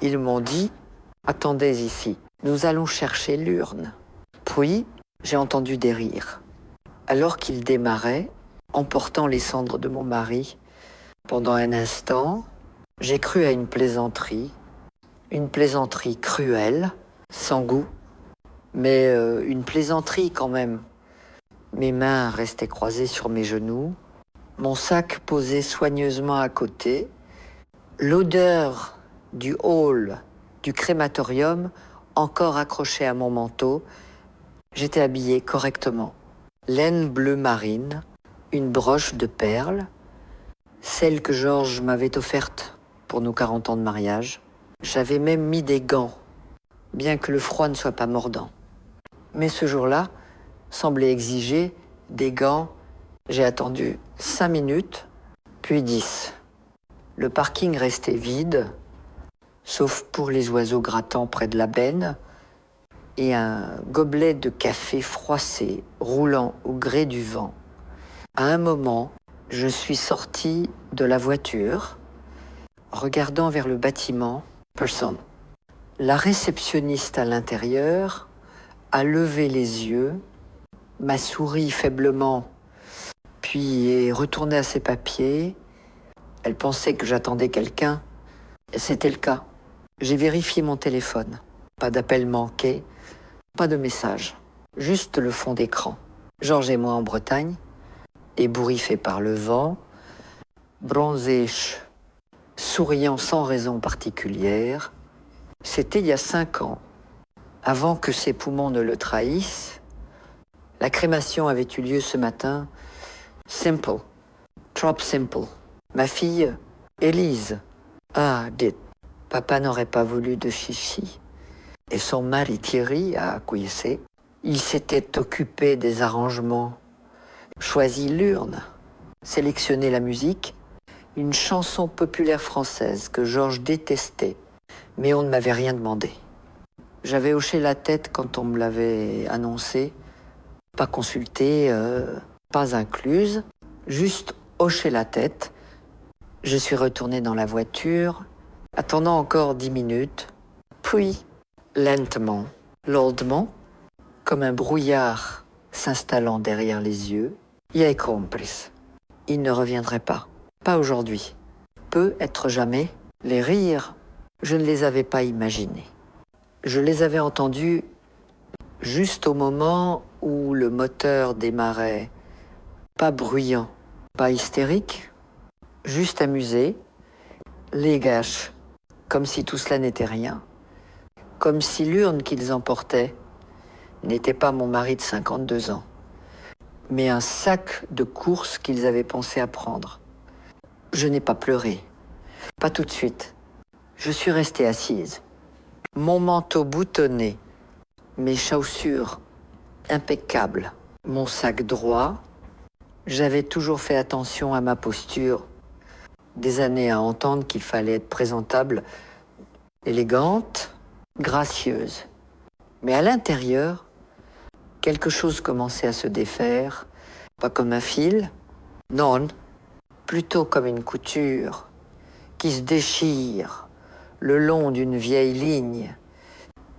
Ils m'ont dit « Attendez ici, nous allons chercher l'urne ». Puis, j'ai entendu des rires. Alors qu'ils démarraient, emportant les cendres de mon mari, pendant un instant, j'ai cru à une plaisanterie cruelle, sans goût, mais une plaisanterie quand même. Mes mains restaient croisées sur mes genoux, mon sac posé soigneusement à côté, l'odeur du hall du crématorium encore accrochée à mon manteau. J'étais habillée correctement. Laine bleue marine, une broche de perles, celle que Georges m'avait offerte pour nos 40 ans de mariage. J'avais même mis des gants, bien que le froid ne soit pas mordant. Mais ce jour-là semblait exiger des gants. J'ai attendu 5 minutes, puis 10. Le parking restait vide, sauf pour les oiseaux grattants près de la benne, et un gobelet de café froissé, roulant au gré du vent. À un moment, je suis sortie de la voiture, regardant vers le bâtiment, personne. La réceptionniste à l'intérieur a levé les yeux, m'a souri faiblement, puis est retournée à ses papiers. Elle pensait que j'attendais quelqu'un. C'était le cas. J'ai vérifié mon téléphone. Pas d'appel manqué, pas de message. Juste le fond d'écran. Georges et moi en Bretagne, ébouriffés par le vent, bronzés, souriant sans raison particulière. C'était il y a 5 ans. Avant que ses poumons ne le trahissent, la crémation avait eu lieu ce matin. Simple. Trop simple. Ma fille, Élise. Ah, dites, papa n'aurait pas voulu de chichi. Et son mari Thierry a acquiescé. Il s'était occupé des arrangements, choisi l'urne, sélectionné la musique, une chanson populaire française que Georges détestait, mais on ne m'avait rien demandé. J'avais hoché la tête quand on me l'avait annoncé, pas consulté, pas incluse, juste hoché la tête. Je suis retournée dans la voiture, attendant encore 10 minutes, puis, lentement, lourdement, comme un brouillard s'installant derrière les yeux, y est complice. Il ne reviendrait pas. Pas aujourd'hui. Peut être jamais. Les rires, je ne les avais pas imaginés. Je les avais entendus juste au moment où le moteur démarrait, pas bruyant, pas hystérique, juste amusé, les gâches, comme si tout cela n'était rien, comme si l'urne qu'ils emportaient n'était pas mon mari de 52 ans, mais un sac de courses qu'ils avaient pensé à prendre. Je n'ai pas pleuré, pas tout de suite. Je suis restée assise, mon manteau boutonné, mes chaussures impeccables, mon sac droit. J'avais toujours fait attention à ma posture, des années à entendre qu'il fallait être présentable, élégante, gracieuse. Mais à l'intérieur, quelque chose commençait à se défaire, pas comme un fil, non, plutôt comme une couture qui se déchire le long d'une vieille ligne,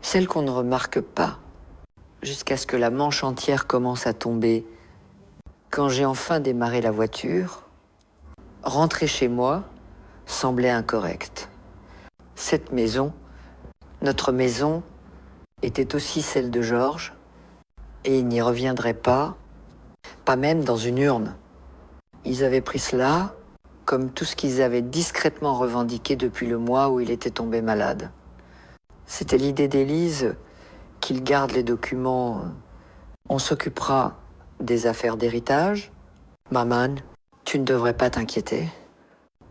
celle qu'on ne remarque pas, jusqu'à ce que la manche entière commence à tomber. Quand j'ai enfin démarré la voiture, rentrer chez moi semblait incorrect. Cette maison, notre maison, était aussi celle de Georges, et il n'y reviendrait pas même dans une urne. Ils avaient pris cela comme tout ce qu'ils avaient discrètement revendiqué depuis le mois où il était tombé malade. C'était l'idée d'Élise qu'il garde les documents. On s'occupera des affaires d'héritage. Maman, tu ne devrais pas t'inquiéter.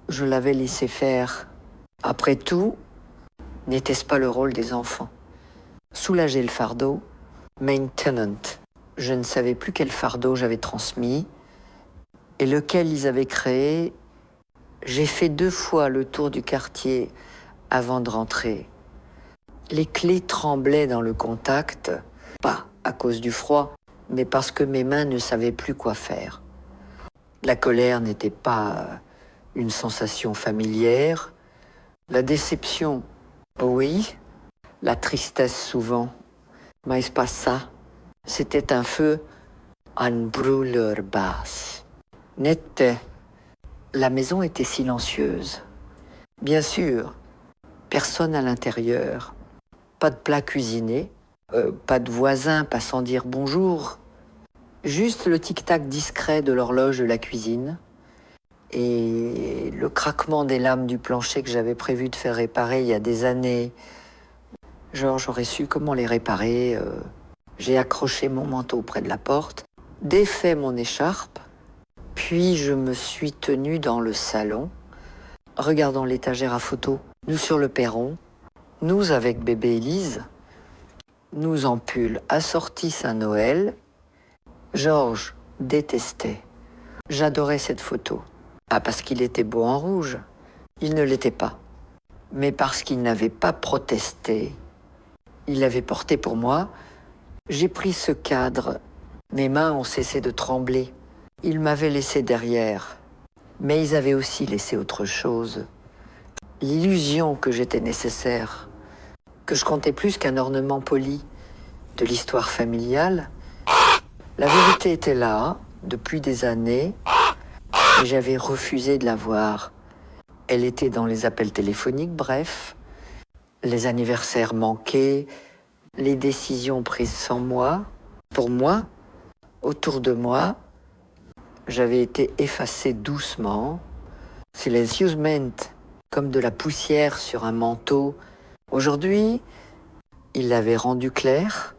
Je l'avais laissé faire. Après tout, n'était-ce pas le rôle des enfants? Soulager le fardeau, maintenance. Je ne savais plus quel fardeau j'avais transmis et lequel ils avaient créé. J'ai fait 2 fois le tour du quartier avant de rentrer. Les clés tremblaient dans le contact, pas à cause du froid, mais parce que mes mains ne savaient plus quoi faire. La colère n'était pas une sensation familière. La déception Oui, la tristesse souvent, mais c'est pas ça. C'était un feu en brûleur basse. N'était. La maison était silencieuse. Bien sûr, personne à l'intérieur. Pas de plat cuisiné, pas de voisins passant dire bonjour. Juste le tic-tac discret de l'horloge de la cuisine et le craquement des lames du plancher que j'avais prévu de faire réparer il y a des années. Genre, j'aurais su comment les réparer. J'ai accroché mon manteau près de la porte, défait mon écharpe, puis je me suis tenue dans le salon, regardant l'étagère à photos. Nous sur le perron, nous avec bébé Élise, nous en pull assortis Saint-Noël. Georges détestait. J'adorais cette photo. Pas parce qu'il était beau en rouge, il ne l'était pas, mais parce qu'il n'avait pas protesté. Il l'avait porté pour moi. J'ai pris ce cadre. Mes mains ont cessé de trembler. Ils m'avaient laissé derrière, mais ils avaient aussi laissé autre chose. L'illusion que j'étais nécessaire, que je comptais plus qu'un ornement poli de l'histoire familiale. La vérité était là, depuis des années, et j'avais refusé de la voir. Elle était dans les appels téléphoniques, bref, les anniversaires manqués, les décisions prises sans moi. Pour moi, autour de moi, j'avais été effacé doucement, silencieusement, comme de la poussière sur un manteau. Aujourd'hui, il l'avait rendu clair.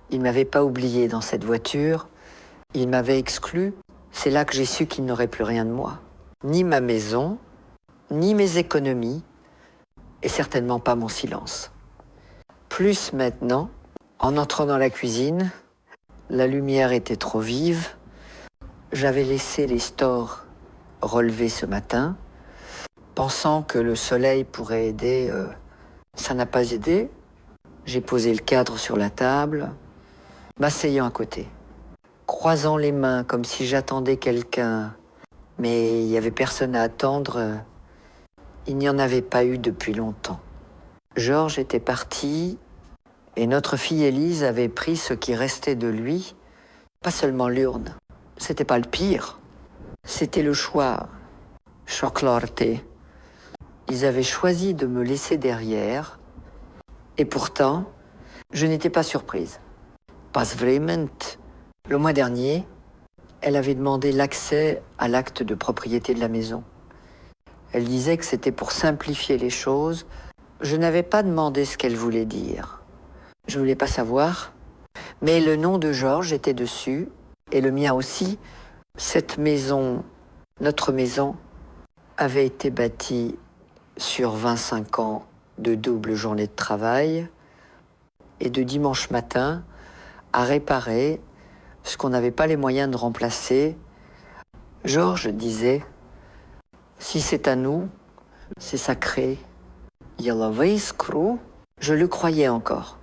Il ne m'avait pas oublié dans cette voiture. Il m'avait exclu. C'est là que j'ai su qu'il n'aurait plus rien de moi. Ni ma maison, ni mes économies, et certainement pas mon silence. Plus maintenant, en entrant dans la cuisine, la lumière était trop vive. J'avais laissé les stores relevés ce matin, pensant que le soleil pourrait aider. Ça n'a pas aidé. J'ai posé le cadre sur la table, m'asseyant à côté, croisant les mains comme si j'attendais quelqu'un. Mais il n'y avait personne à attendre. Il n'y en avait pas eu depuis longtemps. Georges était parti et notre fille Élise avait pris ce qui restait de lui, pas seulement l'urne. C'était pas le pire. C'était le choix. Chocolate. Ils avaient choisi de me laisser derrière et pourtant, je n'étais pas surprise. Pas vraiment. Le mois dernier, elle avait demandé l'accès à l'acte de propriété de la maison. Elle disait que c'était pour simplifier les choses. Je n'avais pas demandé ce qu'elle voulait dire. Je voulais pas savoir. Mais le nom de Georges était dessus, et le mien aussi. Cette maison, notre maison, avait été bâtie sur 25 ans de double journée de travail et de dimanche matin à réparer ce qu'on n'avait pas les moyens de remplacer. Georges disait « Si c'est à nous, c'est sacré. » Je le croyais encore.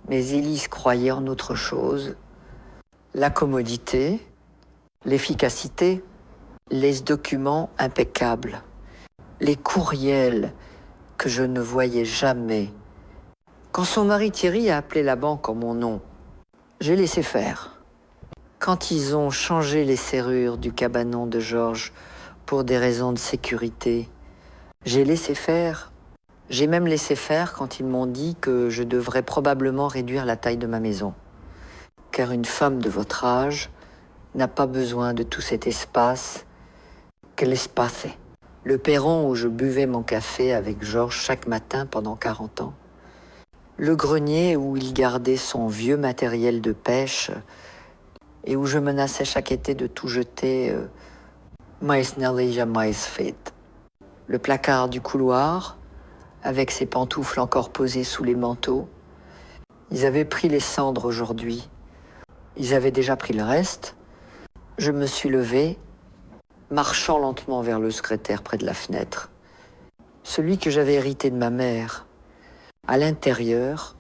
Mais Élise croyait en autre chose. La commodité, l'efficacité, les documents impeccables, les courriels que je ne voyais jamais. Quand son mari Thierry a appelé la banque en mon nom, j'ai laissé faire. Quand ils ont changé les serrures du cabanon de Georges pour des raisons de sécurité, j'ai laissé faire. J'ai même laissé faire quand ils m'ont dit que je devrais probablement réduire la taille de ma maison. Car une femme de votre âge n'a pas besoin de tout cet espace que l'espace. Le perron où je buvais mon café avec Georges chaque matin pendant 40 ans. Le grenier où il gardait son vieux matériel de pêche et où je menaçais chaque été de tout jeter. Mais n'est jamais fait. Le placard du couloir, avec ses pantoufles encore posées sous les manteaux. Ils avaient pris les cendres aujourd'hui. Ils avaient déjà pris le reste. Je me suis levé, marchant lentement vers le secrétaire près de la fenêtre. Celui que j'avais hérité de ma mère. À l'intérieur,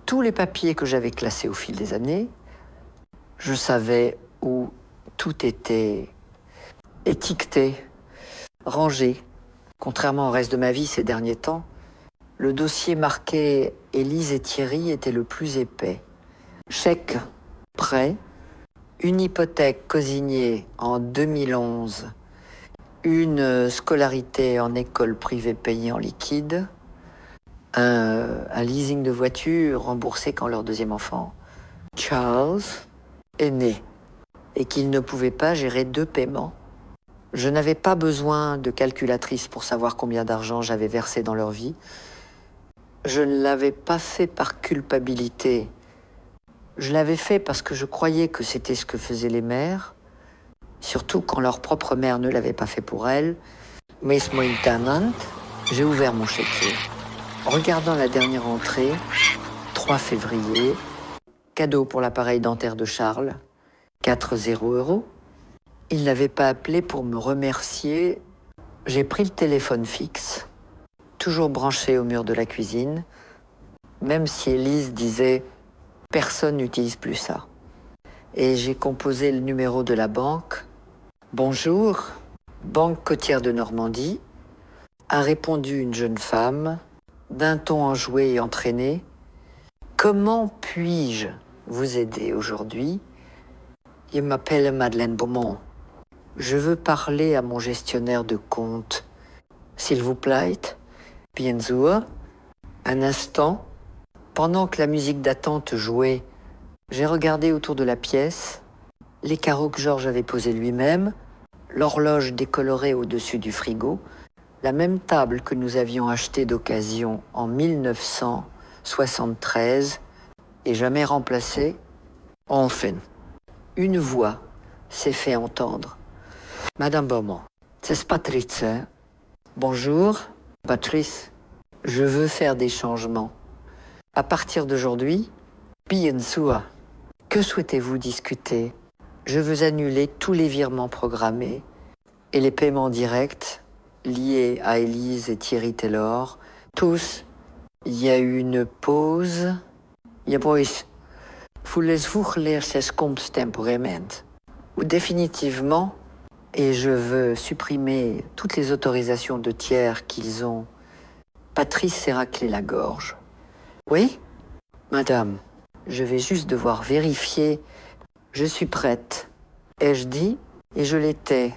tous les papiers que j'avais classés au fil des années, je savais où tout était étiqueté, rangé. Contrairement au reste de ma vie ces derniers temps, Le dossier marqué Élise et Thierry était le plus épais. Chèque, prêt, une hypothèque cosignée en 2011, une scolarité en école privée payée en liquide, un leasing de voiture remboursé quand leur deuxième enfant, Charles, est né et qu'ils ne pouvaient pas gérer 2 paiements. Je n'avais pas besoin de calculatrice pour savoir combien d'argent j'avais versé dans leur vie. Je ne l'avais pas fait par culpabilité. Je l'avais fait parce que je croyais que c'était ce que faisaient les mères, surtout quand leur propre mère ne l'avait pas fait pour elles. Mais maintenant, j'ai ouvert mon chéquier. Regardant la dernière entrée, 3 février, cadeau pour l'appareil dentaire de Charles, 40 €. Il n'avait pas appelé pour me remercier. J'ai pris le téléphone fixe, toujours branché au mur de la cuisine, même si Élise disait « personne n'utilise plus ça ». Et j'ai composé le numéro de la banque. « Bonjour, Banque côtière de Normandie », a répondu une jeune femme, d'un ton enjoué et entraîné. « Comment puis-je vous aider aujourd'hui ? Je m'appelle Madeleine Beaumont. Je veux parler à mon gestionnaire de compte. S'il vous plaît, bien sûr. » Un instant, pendant que la musique d'attente jouait, j'ai regardé autour de la pièce, les carreaux que Georges avait posés lui-même, l'horloge décolorée au-dessus du frigo, la même table que nous avions achetée d'occasion en 1973 et jamais remplacée. Enfin, une voix s'est fait entendre. « Madame Beaumont, c'est Patrice. Hein? Bonjour, Patrice. Je veux faire des changements. À partir d'aujourd'hui, bien sûr. Que souhaitez-vous discuter ? Je veux annuler tous les virements programmés et les paiements directs liés à Élise et Thierry Taylor. Tous, il y a eu une pause. Ja, boys, voulez-vous lire ces comptes temporairement ou définitivement, et je veux supprimer toutes les autorisations de tiers qu'ils ont. Patrice s'est raclé la gorge. Oui, madame, je vais juste devoir vérifier. Je suis prête. Ai-je dit, et je l'étais.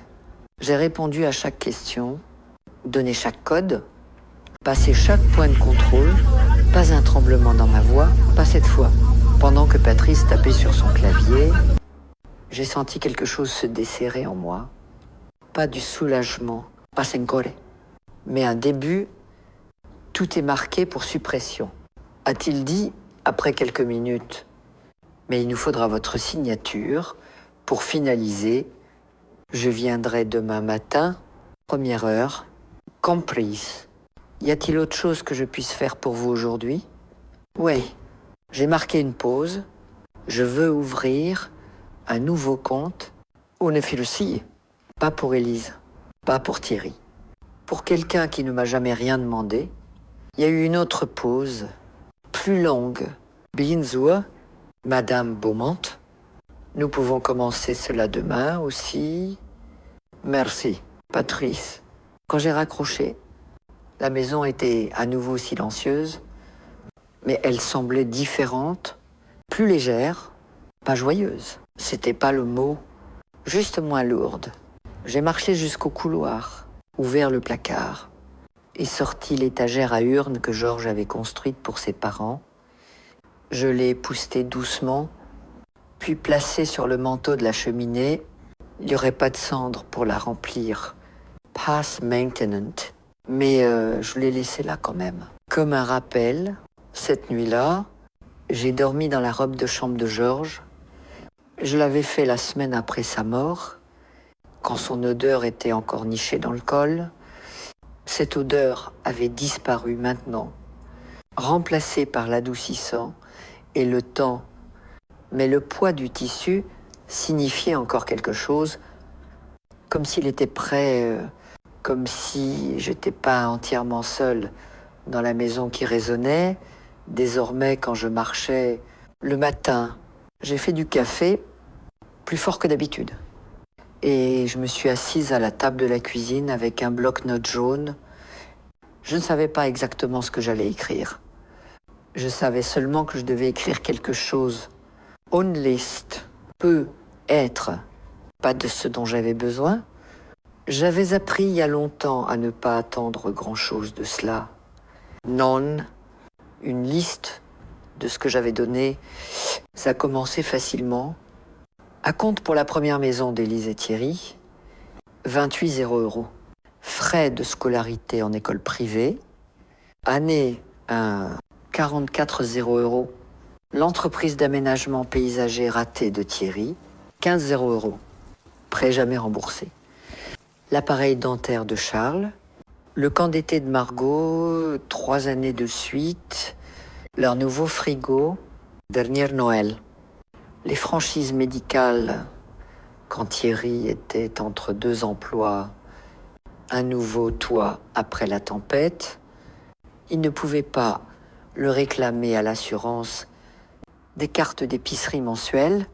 J'ai répondu à chaque question, donné chaque code, passé chaque point de contrôle, pas un tremblement dans ma voix, pas cette fois. Pendant que Patrice tapait sur son clavier, j'ai senti quelque chose se desserrer en moi. Pas du soulagement, pas encore, mais un début. Tout est marqué pour suppression. A-t-il dit après quelques minutes. Mais il nous faudra votre signature pour finaliser. Je viendrai demain matin, 1er heure, comprise. Y a-t-il autre chose que je puisse faire pour vous aujourd'hui ? Oui, j'ai marqué une pause. Je veux ouvrir un nouveau compte. Une fiducie. Pas pour Élise, pas pour Thierry. Pour quelqu'un qui ne m'a jamais rien demandé. Il y a eu une autre pause, plus longue. Bien sûr, Madame Beaumont. Nous pouvons commencer cela demain aussi. Merci, Patrice. Quand j'ai raccroché, la maison était à nouveau silencieuse, mais elle semblait différente, plus légère, pas joyeuse. C'était pas le mot, juste moins lourde. J'ai marché jusqu'au couloir, ouvert le placard et sorti l'étagère à urnes que Georges avait construite pour ses parents. Je l'ai époustée doucement, puis placée sur le manteau de la cheminée. Il n'y aurait pas de cendre pour la remplir. Pass maintenance. Mais je l'ai laissée là quand même. Comme un rappel, cette nuit-là, j'ai dormi dans la robe de chambre de Georges. Je l'avais fait la semaine après sa mort, quand son odeur était encore nichée dans le col. Cette odeur avait disparu maintenant, remplacée par l'adoucissant et le temps. Mais le poids du tissu signifiait encore quelque chose, comme s'il était prêt, comme si j'étais pas entièrement seule dans la maison qui résonnait. Désormais, quand je marchais le matin, j'ai fait du café plus fort que d'habitude. Et je me suis assise à la table de la cuisine avec un bloc-notes jaune. Je ne savais pas exactement ce que j'allais écrire. Je savais seulement que je devais écrire quelque chose. Onlist, peut être, pas de ce dont j'avais besoin. J'avais appris il y a longtemps à ne pas attendre grand-chose de cela. Non, une liste de ce que j'avais donné, ça a commencé facilement. À compte pour la première maison d'Élise et Thierry, 28 €. Frais de scolarité en école privée, année un 44 €. L'entreprise d'aménagement paysager ratée de Thierry, 15 €. Prêt jamais remboursé. L'appareil dentaire de Charles, le camp d'été de Margot, 3 années de suite, leur nouveau frigo, dernier Noël. Les franchises médicales, quand Thierry était entre 2 emplois, un nouveau toit après la tempête, il ne pouvait pas le réclamer à l'assurance des cartes d'épicerie mensuelles,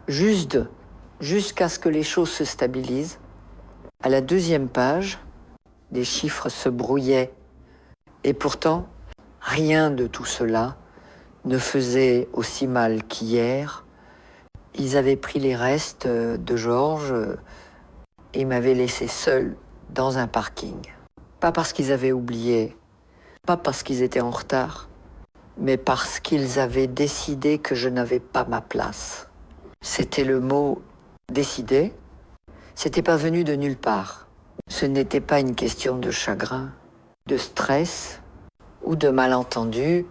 jusqu'à ce que les choses se stabilisent. À la 2e page, des chiffres se brouillaient. Et pourtant, rien de tout cela ne faisait aussi mal qu'hier. Ils avaient pris les restes de Georges et m'avaient laissé seul dans un parking. Pas parce qu'ils avaient oublié, pas parce qu'ils étaient en retard, mais parce qu'ils avaient décidé que je n'avais pas ma place. C'était le mot « décider ». C'était pas venu de nulle part. Ce n'était pas une question de chagrin, de stress ou de malentendu,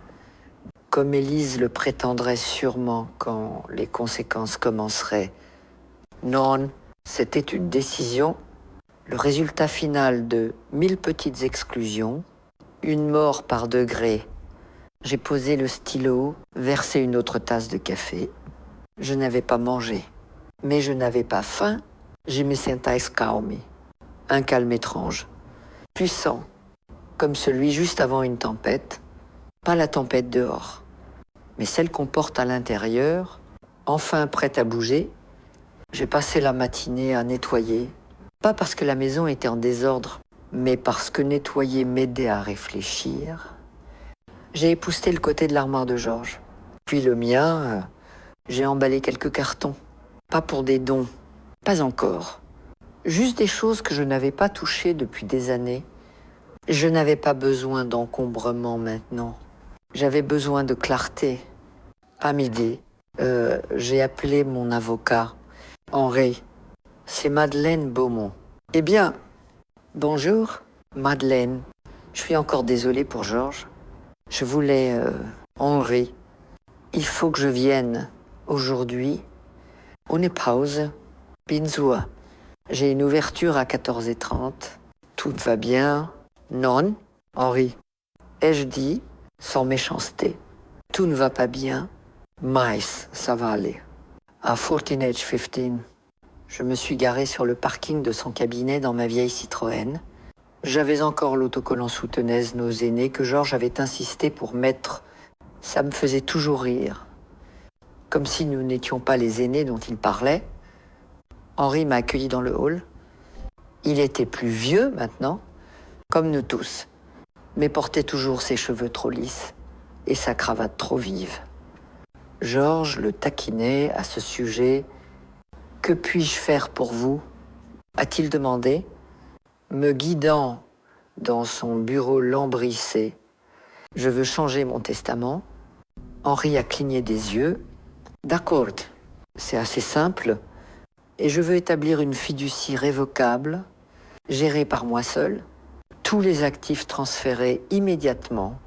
comme Élise le prétendrait sûrement quand les conséquences commenceraient. Non, c'était une décision, le résultat final de 1000 petites exclusions, une mort par degré. J'ai posé le stylo, versé une autre tasse de café. Je n'avais pas mangé, mais je n'avais pas faim. Je me sentais calme. Un calme étrange, puissant, comme celui juste avant une tempête. Pas la tempête dehors, mais celle qu'on porte à l'intérieur, enfin prête à bouger. J'ai passé la matinée à nettoyer, pas parce que la maison était en désordre, mais parce que nettoyer m'aidait à réfléchir. J'ai épousseté le côté de l'armoire de Georges. Puis le mien, j'ai emballé quelques cartons. Pas pour des dons, pas encore. Juste des choses que je n'avais pas touchées depuis des années. Je n'avais pas besoin d'encombrement maintenant. J'avais besoin de clarté. À midi, j'ai appelé mon avocat, Henri. C'est Madeleine Beaumont. Eh bien, bonjour, Madeleine. Je suis encore désolée pour Georges. Je voulais... Henri, il faut que je vienne aujourd'hui. On est pause. Binzoua. J'ai une ouverture à 14h30. Tout va bien. Non, Henri. Ai-je dit, sans méchanceté, tout ne va pas bien. Mais ça va aller. À 14H15, je me suis garé sur le parking de son cabinet dans ma vieille Citroën. J'avais encore l'autocollant soutenaise nos aînés que Georges avait insisté pour mettre. Ça me faisait toujours rire. Comme si nous n'étions pas les aînés dont il parlait. Henri m'a accueilli dans le hall. Il était plus vieux maintenant, comme nous tous, mais portait toujours ses cheveux trop lisses et sa cravate trop vive. Georges le taquinait à ce sujet. « Que puis-je faire pour vous ?» a-t-il demandé, me guidant dans son bureau lambrissé. « Je veux changer mon testament. » Henri a cligné des yeux. « D'accord, c'est assez simple. Et je veux établir une fiducie révocable, gérée par moi seul. Tous les actifs transférés immédiatement. »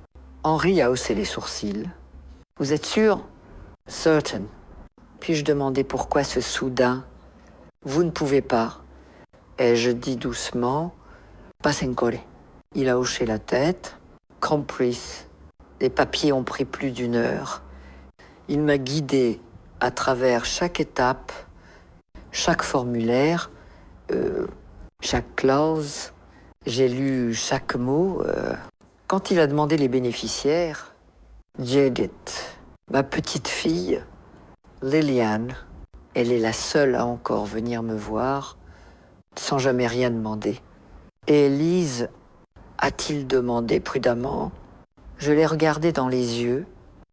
Henri a haussé les sourcils. « Vous êtes sûr ?»« Certain. » Puis-je demander pourquoi ce soudain ? Vous ne pouvez pas. Ai-je dit doucement, Passenkore. Il a hoché la tête. Compris. Les papiers ont pris plus d'1 heure. Il m'a guidé à travers chaque étape, chaque formulaire, chaque clause. J'ai lu chaque mot. Quand il a demandé les bénéficiaires, Judith, ma petite fille, Liliane, elle est la seule à encore venir me voir sans jamais rien demander. Et Élise, a-t-il demandé prudemment. Je l'ai regardé dans les yeux.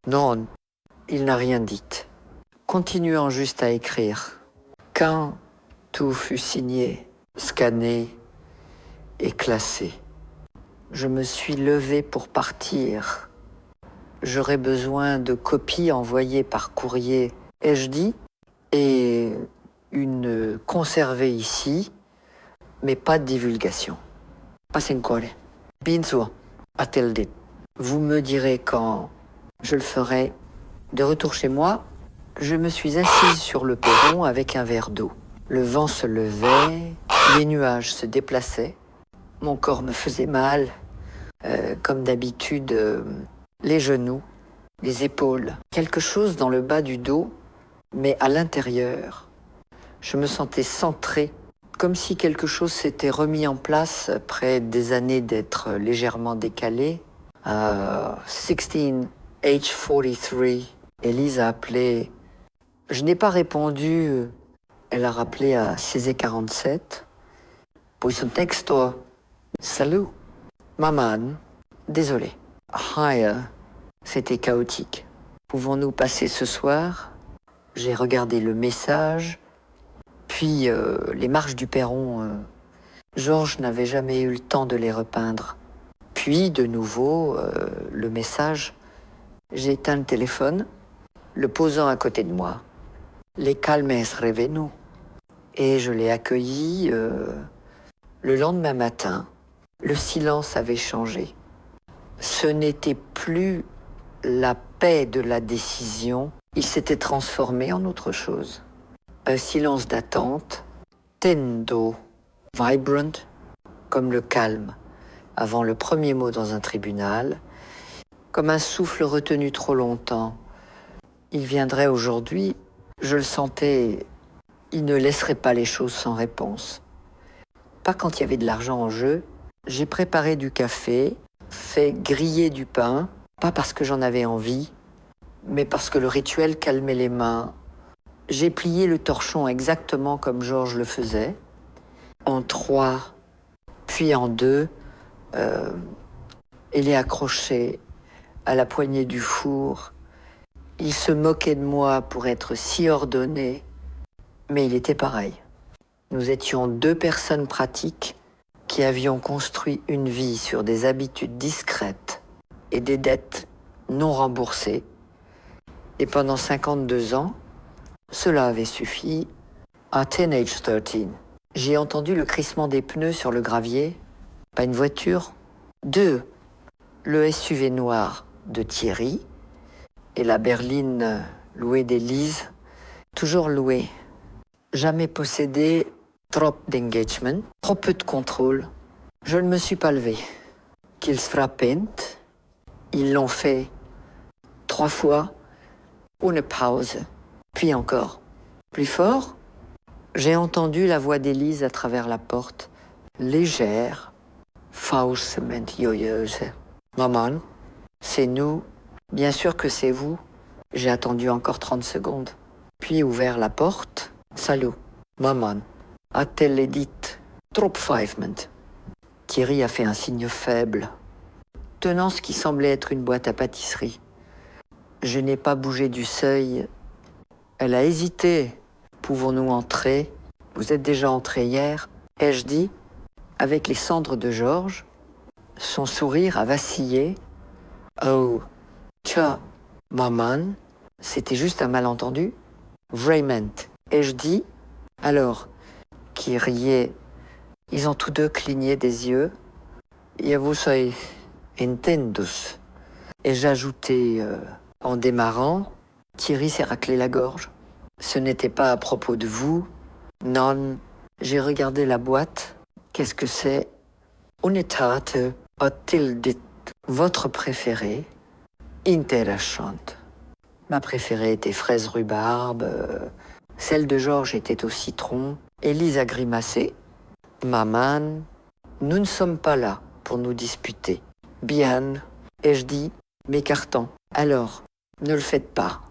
Non, il n'a rien dit, continuant juste à écrire. Quand tout fut signé, scanné et classé, je me suis levé pour partir. J'aurais besoin de copies envoyées par courrier, ai-je dit, et une conservée ici, mais pas de divulgation. Pasencore. Binzo, a-t-elle dit. Vous me direz quand je le ferai. De retour chez moi, je me suis assise sur le perron avec un verre d'eau. Le vent se levait, les nuages se déplaçaient. Mon corps me faisait mal, comme d'habitude, les genoux, les épaules. Quelque chose dans le bas du dos, mais à l'intérieur. Je me sentais centré, comme si quelque chose s'était remis en place après des années d'être légèrement décalé. 16 age 43, Élise a appelé. Je n'ai pas répondu. Elle a rappelé à 16h47. Pus un texto. Salut. Maman. Désolé. Hi. C'était chaotique. Pouvons-nous passer ce soir? J'ai regardé le message. Puis les marches du perron. Georges n'avait jamais eu le temps de les repeindre. Puis, de nouveau, le message. J'ai éteint le téléphone, le posant à côté de moi. Les calmes revenu. Et je l'ai accueilli le lendemain matin. Le silence avait changé. Ce n'était plus la paix de la décision. Il s'était transformé en autre chose. Un silence d'attente, tendo, vibrant, comme le calme avant le premier mot dans un tribunal, comme un souffle retenu trop longtemps. Il viendrait aujourd'hui, je le sentais, il ne laisserait pas les choses sans réponse. Pas quand il y avait de l'argent en jeu. J'ai préparé du café, fait griller du pain, pas parce que j'en avais envie, mais parce que le rituel calmait les mains. J'ai plié le torchon exactement comme Georges le faisait, en 3, puis en 2. Il est accroché à la poignée du four. Il se moquait de moi pour être si ordonné, mais il était pareil. Nous étions 2 personnes pratiques qui avions construit une vie sur des habitudes discrètes et des dettes non remboursées. Et pendant 52 ans, cela avait suffi. À Teenage 13, j'ai entendu le crissement des pneus sur le gravier. Pas une voiture. 2, le SUV noir de Thierry et la berline louée d'Élise, toujours louée. Jamais possédé, trop d'engagement, trop peu de contrôle. Je ne me suis pas levé. Qu'ils se frappent, ils l'ont fait 3 fois, une pause, puis encore. Plus fort, j'ai entendu la voix d'Élise à travers la porte, légère, faussement joyeuse. Maman, c'est nous. Bien sûr que c'est vous. J'ai attendu encore 30 secondes. Puis ouvert la porte. Salut. Maman, a-t-elle dit trop faivement? Thierry a fait un signe faible, tenant ce qui semblait être une boîte à pâtisserie. Je n'ai pas bougé du seuil. Elle a hésité. Pouvons-nous entrer? Vous êtes déjà entré hier, ai-je dit, avec les cendres de Georges. Son sourire a vacillé. Oh, tcha, maman, c'était juste un malentendu. Vraiment, ai-je dit. Alors, qui riait. Ils ont tous 2 cligné des yeux. Et vous soyez entendus. Et j'ajoutais, en démarrant, Thierry s'est raclé la gorge. Ce n'était pas à propos de vous. Non, j'ai regardé la boîte. Qu'est-ce que c'est? Unitate a-t-il dit votre préférée? Intéressante. Ma préférée était fraise rhubarbe. Celle de Georges était au citron. Élise a grimacé. Maman, nous ne sommes pas là pour nous disputer. Bien, ai-je dit, m'écartant. Alors, ne le faites pas.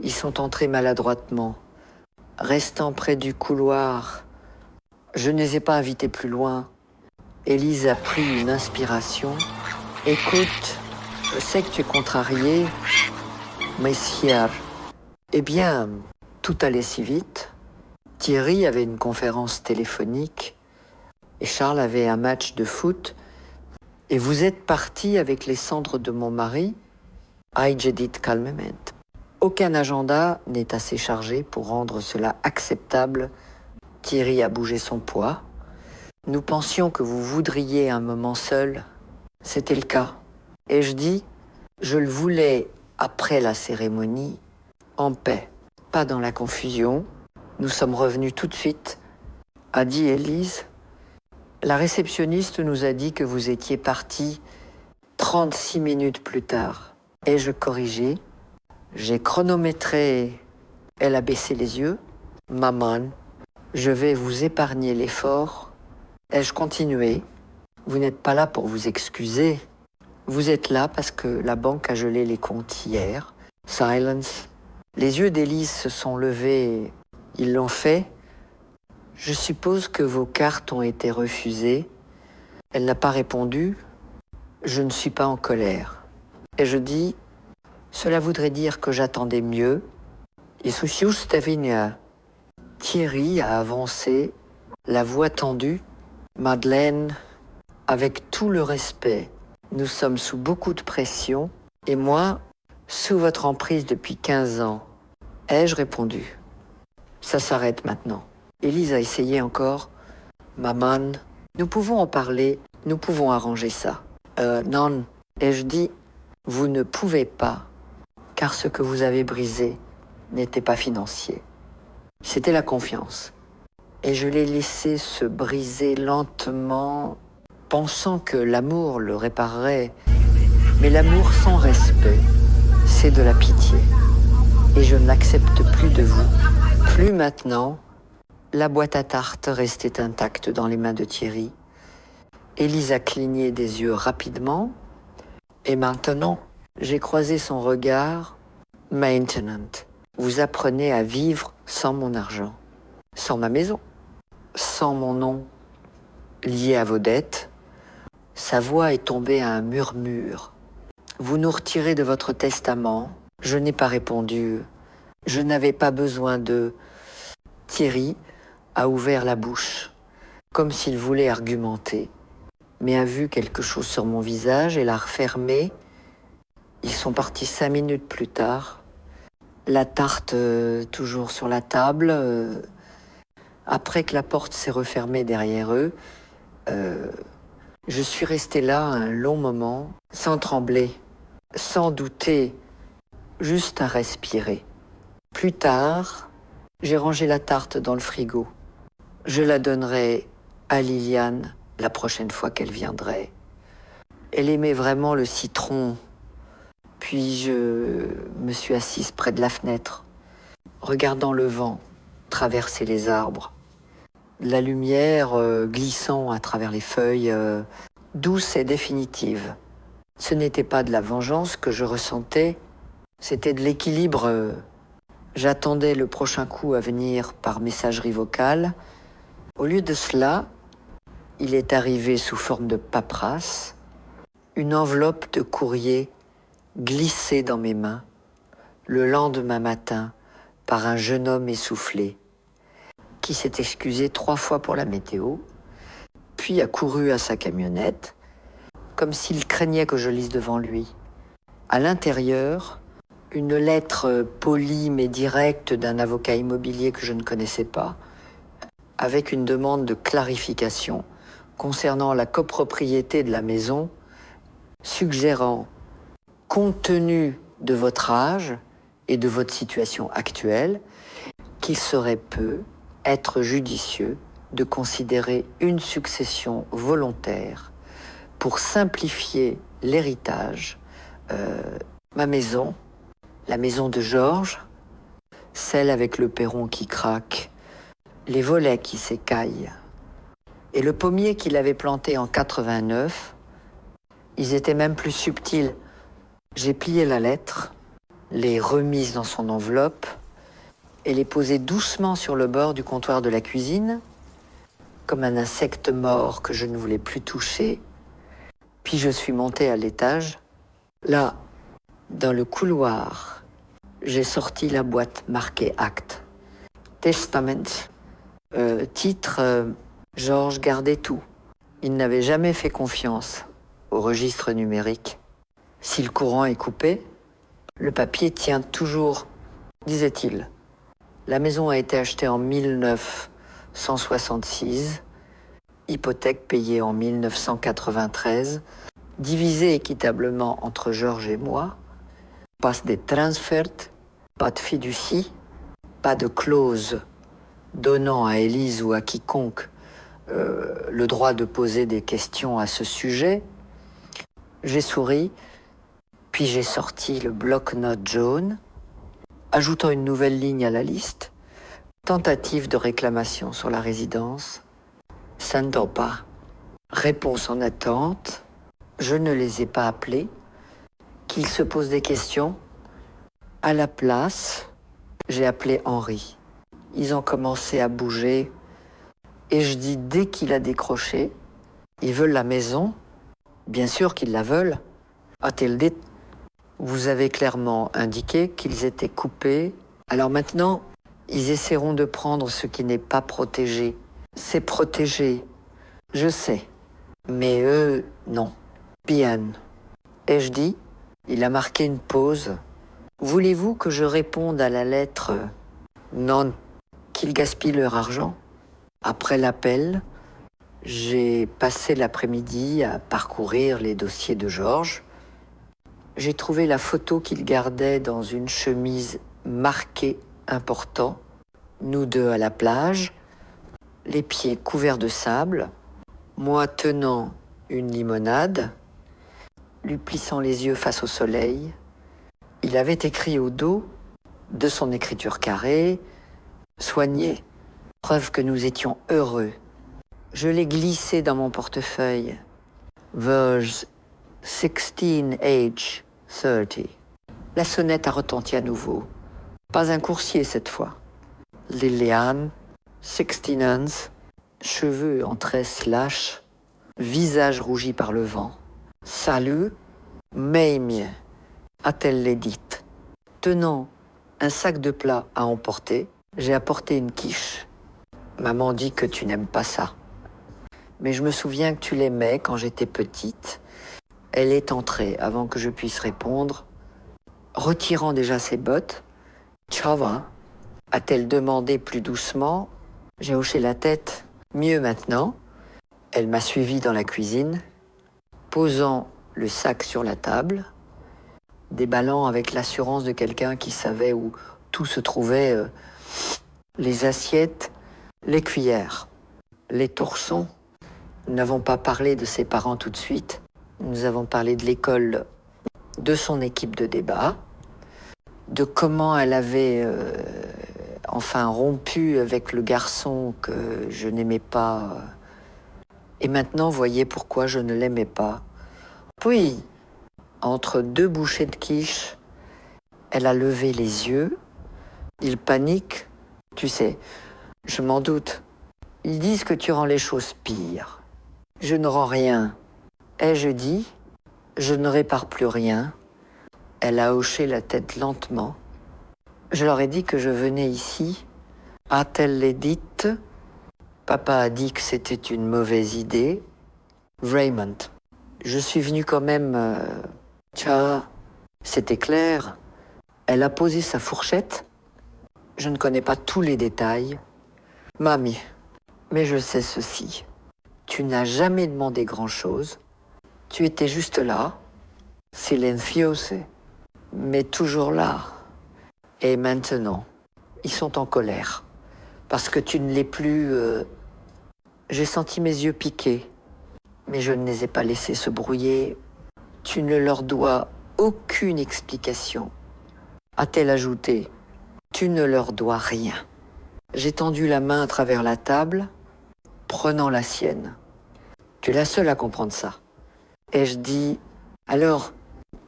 Ils sont entrés maladroitement. Restant près du couloir, je ne les ai pas invités plus loin. Élise a pris une inspiration. Écoute, je sais que tu es contrarié, mais Siar, eh bien, tout allait si vite. Thierry avait une conférence téléphonique et Charles avait un match de foot. Et vous êtes parti avec les cendres de mon mari. J'ai dit calmement. Aucun agenda n'est assez chargé pour rendre cela acceptable. Thierry a bougé son poids. Nous pensions que vous voudriez un moment seul. C'était le cas. Et je dis, je le voulais après la cérémonie, en paix, pas dans la confusion. Nous sommes revenus tout de suite, a dit Élise. La réceptionniste nous a dit que vous étiez parti 36 minutes plus tard. Ai-je corrigé? J'ai chronométré. Elle a baissé les yeux. Maman, je vais vous épargner l'effort. Ai-je continué? Vous n'êtes pas là pour vous excuser. Vous êtes là parce que la banque a gelé les comptes hier. Silence. Les yeux d'Élise se sont levés. Ils l'ont fait. Je suppose que vos cartes ont été refusées. Elle n'a pas répondu. Je ne suis pas en colère. Et je dis, cela voudrait dire que j'attendais mieux. Et Thierry a avancé, la voix tendue. Madeleine, avec tout le respect, nous sommes sous beaucoup de pression. Et moi, sous votre emprise depuis 15 ans. Ai-je répondu? Ça s'arrête maintenant. Élise a essayé encore. Maman, nous pouvons en parler, nous pouvons arranger ça. Non. Ai-je dit, vous ne pouvez pas, car ce que vous avez brisé n'était pas financier. C'était la confiance. Et je l'ai laissé se briser lentement, pensant que l'amour le réparerait. Mais l'amour sans respect, c'est de la pitié. Et je n'accepte plus de vous. Plus maintenant. La boîte à tarte restait intacte dans les mains de Thierry. Élise a cligné des yeux rapidement. Et maintenant, j'ai croisé son regard. Maintenant, vous apprenez à vivre sans mon argent, sans ma maison, sans mon nom lié à vos dettes. Sa voix est tombée à un murmure. Vous nous retirez de votre testament. Je n'ai pas répondu. Je n'avais pas besoin de... Thierry a ouvert la bouche, comme s'il voulait argumenter, mais a vu quelque chose sur mon visage et l'a refermé. Ils sont partis 5 minutes plus tard. La tarte toujours sur la table. Après que la porte s'est refermée derrière eux, je suis resté là un long moment, sans trembler, sans douter, juste à respirer. Plus tard, j'ai rangé la tarte dans le frigo. Je la donnerai à Liliane la prochaine fois qu'elle viendrait. Elle aimait vraiment le citron. Puis je me suis assise près de la fenêtre, regardant le vent traverser les arbres. La lumière glissant à travers les feuilles, douce et définitive. Ce n'était pas de la vengeance que je ressentais, c'était de l'équilibre. J'attendais le prochain coup à venir par messagerie vocale. Au lieu de cela, il est arrivé sous forme de paperasse, une enveloppe de courrier glissée dans mes mains, le lendemain matin, par un jeune homme essoufflé, qui s'est excusé 3 fois pour la météo, puis a couru à sa camionnette, comme s'il craignait que je lise devant lui. À l'intérieur, une lettre polie mais directe d'un avocat immobilier que je ne connaissais pas, avec une demande de clarification concernant la copropriété de la maison, suggérant, compte tenu de votre âge et de votre situation actuelle, qu'il peut être judicieux de considérer une succession volontaire pour simplifier l'héritage. Ma maison, la maison de Georges, celle avec le perron qui craque, les volets qui s'écaillent, et le pommier qu'il avait planté en 89, ils étaient même plus subtils. J'ai plié la lettre, les remise dans son enveloppe et les posé doucement sur le bord du comptoir de la cuisine. comme un insecte mort que je ne voulais plus toucher. Puis je suis montée à l'étage. Là, dans le couloir, j'ai sorti la boîte marquée acte. Testament, titre, Georges gardait tout. Il n'avait jamais fait confiance au registre numérique. Si le courant est coupé, le papier tient toujours, disait-il. La maison a été achetée en 1966, hypothèque payée en 1993, divisée équitablement entre Georges et moi, pas de transfert, pas de fiducie, pas de clause donnant à Élise ou à quiconque le droit de poser des questions à ce sujet. J'ai souri, puis j'ai sorti le bloc-notes jaune, ajoutant une nouvelle ligne à la liste, tentative de réclamation sur la résidence, ça ne dort pas. Réponse en attente, je ne les ai pas appelés, qu'ils se posent des questions. À la place, j'ai appelé Henri. Ils ont commencé à bouger et je dis dès qu'il a décroché, ils veulent la maison, bien sûr qu'ils la veulent. A-t-il dit, vous avez clairement indiqué qu'ils étaient coupés. Alors maintenant, ils essaieront de prendre ce qui n'est pas protégé. C'est protégé, je sais, mais eux, non. Bien. Ai-je dit, il a marqué une pause. Voulez-vous que je réponde à la lettre non, qu'ils gaspillent leur argent? Après l'appel, j'ai passé l'après-midi à parcourir les dossiers de Georges. J'ai trouvé la photo qu'il gardait dans une chemise marquée important, nous deux à la plage, les pieds couverts de sable, moi tenant une limonade, lui plissant les yeux face au soleil. Il avait écrit au dos de son écriture carrée, soigné, preuve que nous étions heureux. Je l'ai glissé dans mon portefeuille. Verse 16 age 30. La sonnette a retenti à nouveau. Pas un coursier cette fois. Liliane, 16 ans, cheveux en tresse lâche, visage rougi par le vent. Salut, Mamie, a-t-elle les dites. Tenant un sac de plats à emporter, j'ai apporté une quiche. Maman dit que tu n'aimes pas ça. Mais je me souviens que tu l'aimais quand j'étais petite. Elle est entrée avant que je puisse répondre, retirant déjà ses bottes. Tchava, a-t-elle demandé plus doucement. J'ai hoché la tête. Mieux maintenant. Elle m'a suivi dans la cuisine, posant le sac sur la table, déballant avec l'assurance de quelqu'un qui savait où tout se trouvait, les assiettes, les cuillères, les torsons. Nous n'avons pas parlé de ses parents tout de suite. Nous avons parlé de l'école, de son équipe de débat, de comment elle avait rompu avec le garçon que je n'aimais pas. Et maintenant, voyez pourquoi je ne l'aimais pas. Puis, entre deux bouchées de quiche, elle a levé les yeux. Il panique. Tu sais, je m'en doute. Ils disent que tu rends les choses pires. Je ne rends rien. Ai-je dit, je ne répare plus rien. Elle a hoché la tête lentement. Je leur ai dit que je venais ici. A-t-elle les dites? Papa a dit que c'était une mauvaise idée. Raymond, je suis venu quand même. Tcha, c'était clair. Elle a posé sa fourchette. Je ne connais pas tous les détails. Mamie, mais je sais ceci. Tu n'as jamais demandé grand-chose. Tu étais juste là, silenciose, mais toujours là. Et maintenant, ils sont en colère. Parce que tu ne l'es plus. J'ai senti mes yeux piquer, mais je ne les ai pas laissés se brouiller. Tu ne leur dois aucune explication. A-t-elle ajouté, tu ne leur dois rien. J'ai tendu la main à travers la table, prenant la sienne. Tu es la seule à comprendre ça. Et je dis, alors,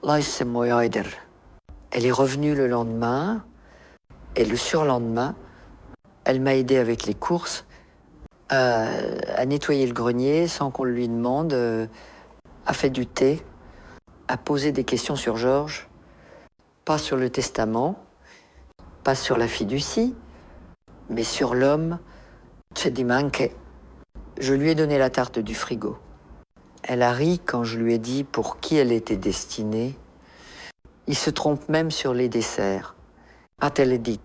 laisse-moi aider. Elle est revenue le lendemain, et le surlendemain, elle m'a aidé avec les courses, a nettoyé le grenier sans qu'on le lui demande, a fait du thé, a posé des questions sur Georges, pas sur le testament, pas sur la fiducie, mais sur l'homme. C'è di manche. Je lui ai donné la tarte du frigo. Elle a ri quand je lui ai dit pour qui elle était destinée. Il se trompe même sur les desserts. A-t-elle dit.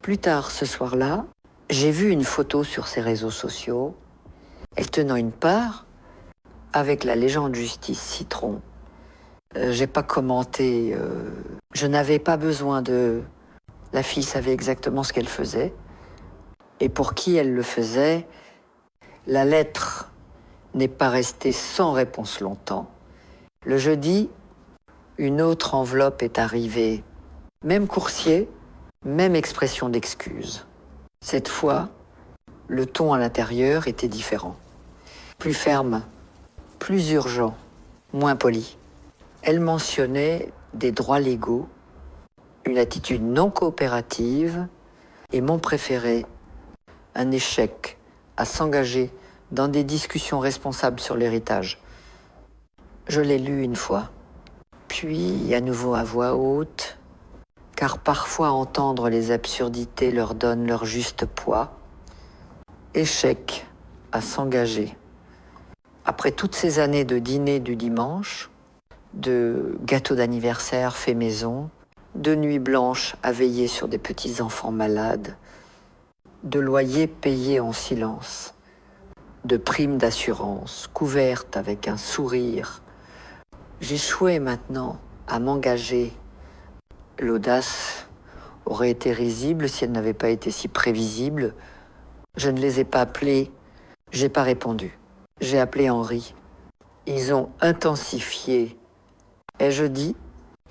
Plus tard ce soir-là, j'ai vu une photo sur ses réseaux sociaux, elle tenant une part avec la légende Justice Citron. J'ai pas commenté, je n'avais pas besoin de... La fille savait exactement ce qu'elle faisait et pour qui elle le faisait. La lettre n'est pas restée sans réponse longtemps. Le jeudi, une autre enveloppe est arrivée. Même coursier, même expression d'excuse. Cette fois, le ton à l'intérieur était différent. Plus ferme, plus urgent, moins poli. Elle mentionnait des droits légaux, une attitude non coopérative et mon préféré, un échec à s'engager dans des discussions responsables sur l'héritage. Je l'ai lu une fois, puis à nouveau à voix haute, car parfois entendre les absurdités leur donne leur juste poids. Échec à s'engager. Après toutes ces années de dîner du dimanche, de gâteaux d'anniversaire faits maison, de nuits blanches à veiller sur des petits-enfants malades, de loyers payés en silence, de primes d'assurance couvertes avec un sourire. J'échouais maintenant à m'engager. L'audace aurait été risible si elle n'avait pas été si prévisible. Je ne les ai pas appelés, j'ai pas répondu. J'ai appelé Henri. Ils ont intensifié. Ai-je dit?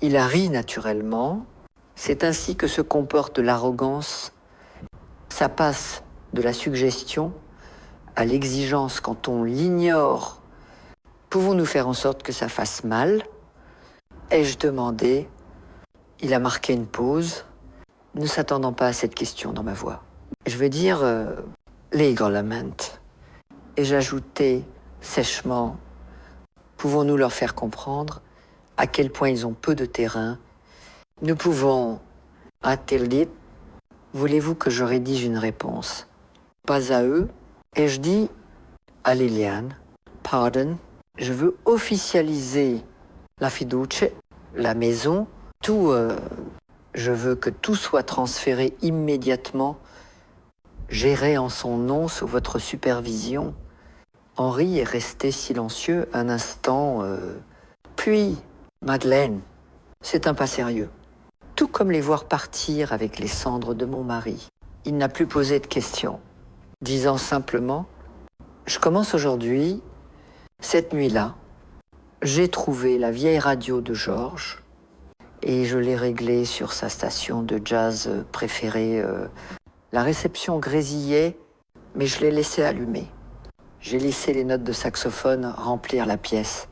Il a ri naturellement. C'est ainsi que se comporte l'arrogance. Ça passe de la suggestion à l'exigence quand on l'ignore. Pouvons-nous faire en sorte que ça fasse mal? Ai-je demandé? Il a marqué une pause, ne s'attendant pas à cette question dans ma voix. Je veux dire legalment. Et j'ajoutais sèchement, pouvons-nous leur faire comprendre à quel point ils ont peu de terrain? Nous pouvons, a-t-elle dit, voulez-vous que je rédige une réponse? Pas à eux. Et je dis à Liliane, pardon, je veux officialiser la fiducia, la maison, tout, je veux que tout soit transféré immédiatement, géré en son nom sous votre supervision. Henri est resté silencieux un instant, puis Madeleine, c'est un pas sérieux. Tout comme les voir partir avec les cendres de mon mari. Il n'a plus posé de questions, disant simplement « Je commence aujourd'hui, cette nuit-là, j'ai trouvé la vieille radio de Georges et je l'ai réglée sur sa station de jazz préférée. La réception grésillait, mais je l'ai laissée allumée. J'ai laissé les notes de saxophone remplir la pièce,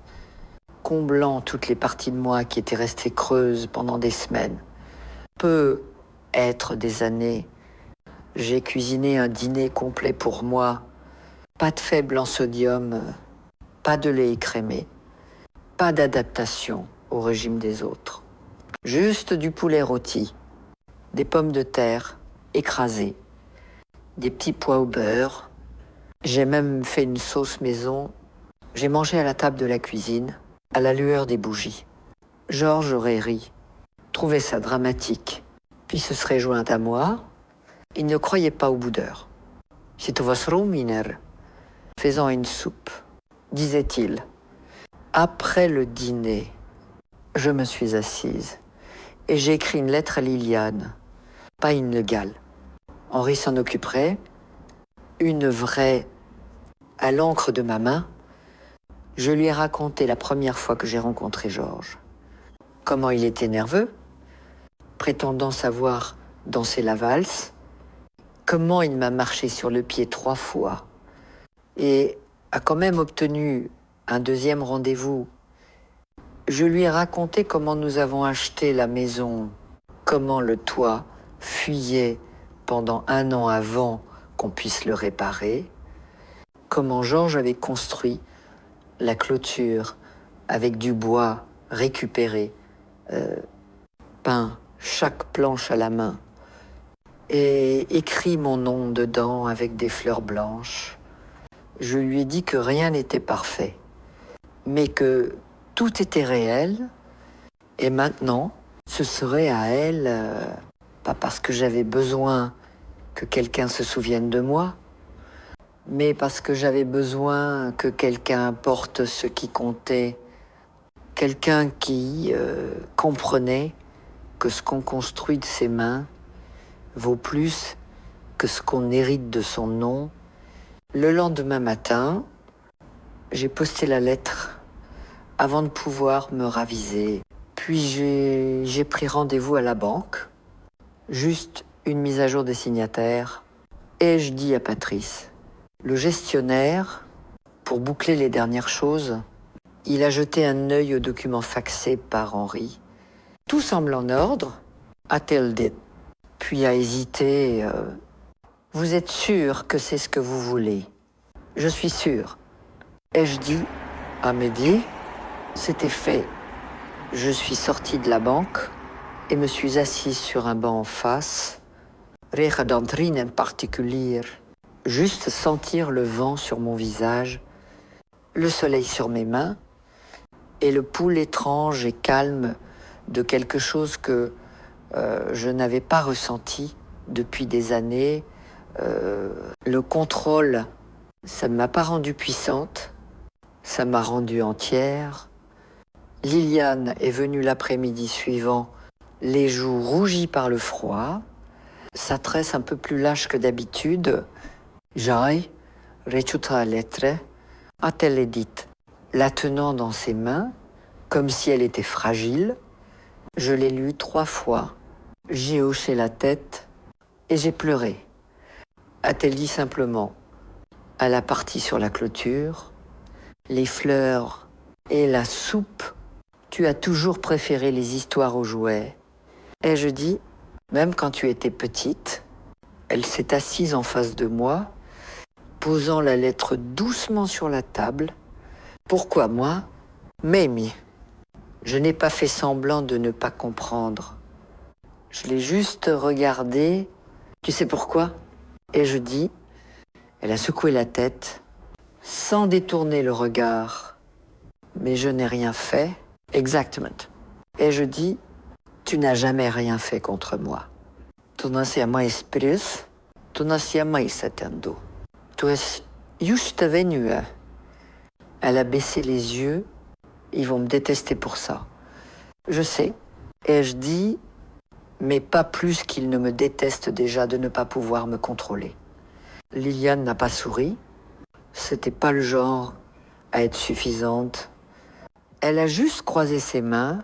comblant toutes les parties de moi qui étaient restées creuses pendant des semaines. Peut être des années. J'ai cuisiné un dîner complet pour moi. Pas de faible en sodium, pas de lait écrémé, pas d'adaptation au régime des autres. Juste du poulet rôti, des pommes de terre écrasées, des petits pois au beurre. J'ai même fait une sauce maison. J'ai mangé à la table de la cuisine, à la lueur des bougies. Georges aurait ri, trouvé ça dramatique, puis se serait joint à moi. Il ne croyait pas au boudeur. « C'est was ruminer » faisant une soupe, disait-il. Après le dîner, je me suis assise et j'ai écrit une lettre à Liliane, pas une légale. Henri s'en occuperait, une vraie à l'encre de ma main. Je lui ai raconté la première fois que j'ai rencontré Georges. Comment il était nerveux, prétendant savoir danser la valse, comment il m'a marché sur le pied 3 fois et a quand même obtenu un deuxième rendez-vous. Je lui ai raconté comment nous avons acheté la maison, comment le toit fuyait pendant 1 an avant qu'on puisse le réparer. comment Georges avait construit la clôture avec du bois récupéré, peint chaque planche à la main, et écrit mon nom dedans avec des fleurs blanches. Je lui ai dit que rien n'était parfait, mais que tout était réel, et maintenant, ce serait à elle, pas parce que j'avais besoin que quelqu'un se souvienne de moi, mais parce que j'avais besoin que quelqu'un porte ce qui comptait, quelqu'un qui comprenait que ce qu'on construit de ses mains vaut plus que ce qu'on hérite de son nom. Le lendemain matin, j'ai posté la lettre avant de pouvoir me raviser. Puis j'ai pris rendez-vous à la banque, juste une mise à jour des signataires, et je dis à Patrice, le gestionnaire, pour boucler les dernières choses, il a jeté un œil au document faxé par Henri. Tout semble en ordre, a-t-elle dit, puis a hésité. Vous êtes sûr que c'est ce que vous voulez? Je suis sûr. Ai-je dit à Mehdi? C'était fait. Je suis sorti de la banque et me suis assis sur un banc en face. Regen d'Andrine en particulier. Juste sentir le vent sur mon visage, le soleil sur mes mains et le pouls étrange et calme de quelque chose que je n'avais pas ressenti depuis des années. Le contrôle, ça ne m'a pas rendue puissante, ça m'a rendue entière. Liliane est venue l'après-midi suivant, les joues rougies par le froid, sa tresse un peu plus lâche que d'habitude. J'ai reçuta la lettre, a-t-elle dit, la tenant dans ses mains, comme si elle était fragile. Je l'ai lue 3 fois. J'ai hoché la tête et j'ai pleuré. A-t-elle dit simplement, à la partie sur la clôture, les fleurs et la soupe, tu as toujours préféré les histoires aux jouets. Et je dis, même quand tu étais petite, elle s'est assise en face de moi, posant la lettre doucement sur la table. Pourquoi moi? Mamie. Je n'ai pas fait semblant de ne pas comprendre. Je l'ai juste regardée. Tu sais pourquoi? Et je dis, elle a secoué la tête, sans détourner le regard. Mais je n'ai rien fait. Exactement. Et je dis, tu n'as jamais rien fait contre moi. Tu n'as jamais esprit, tu n'as jamais attendu. Tu es juste venu. Elle a baissé les yeux. Ils vont me détester pour ça. Je sais. Et je dis, mais pas plus qu'ils ne me détestent déjà de ne pas pouvoir me contrôler. Liliane n'a pas souri. C'était pas le genre à être suffisante. Elle a juste croisé ses mains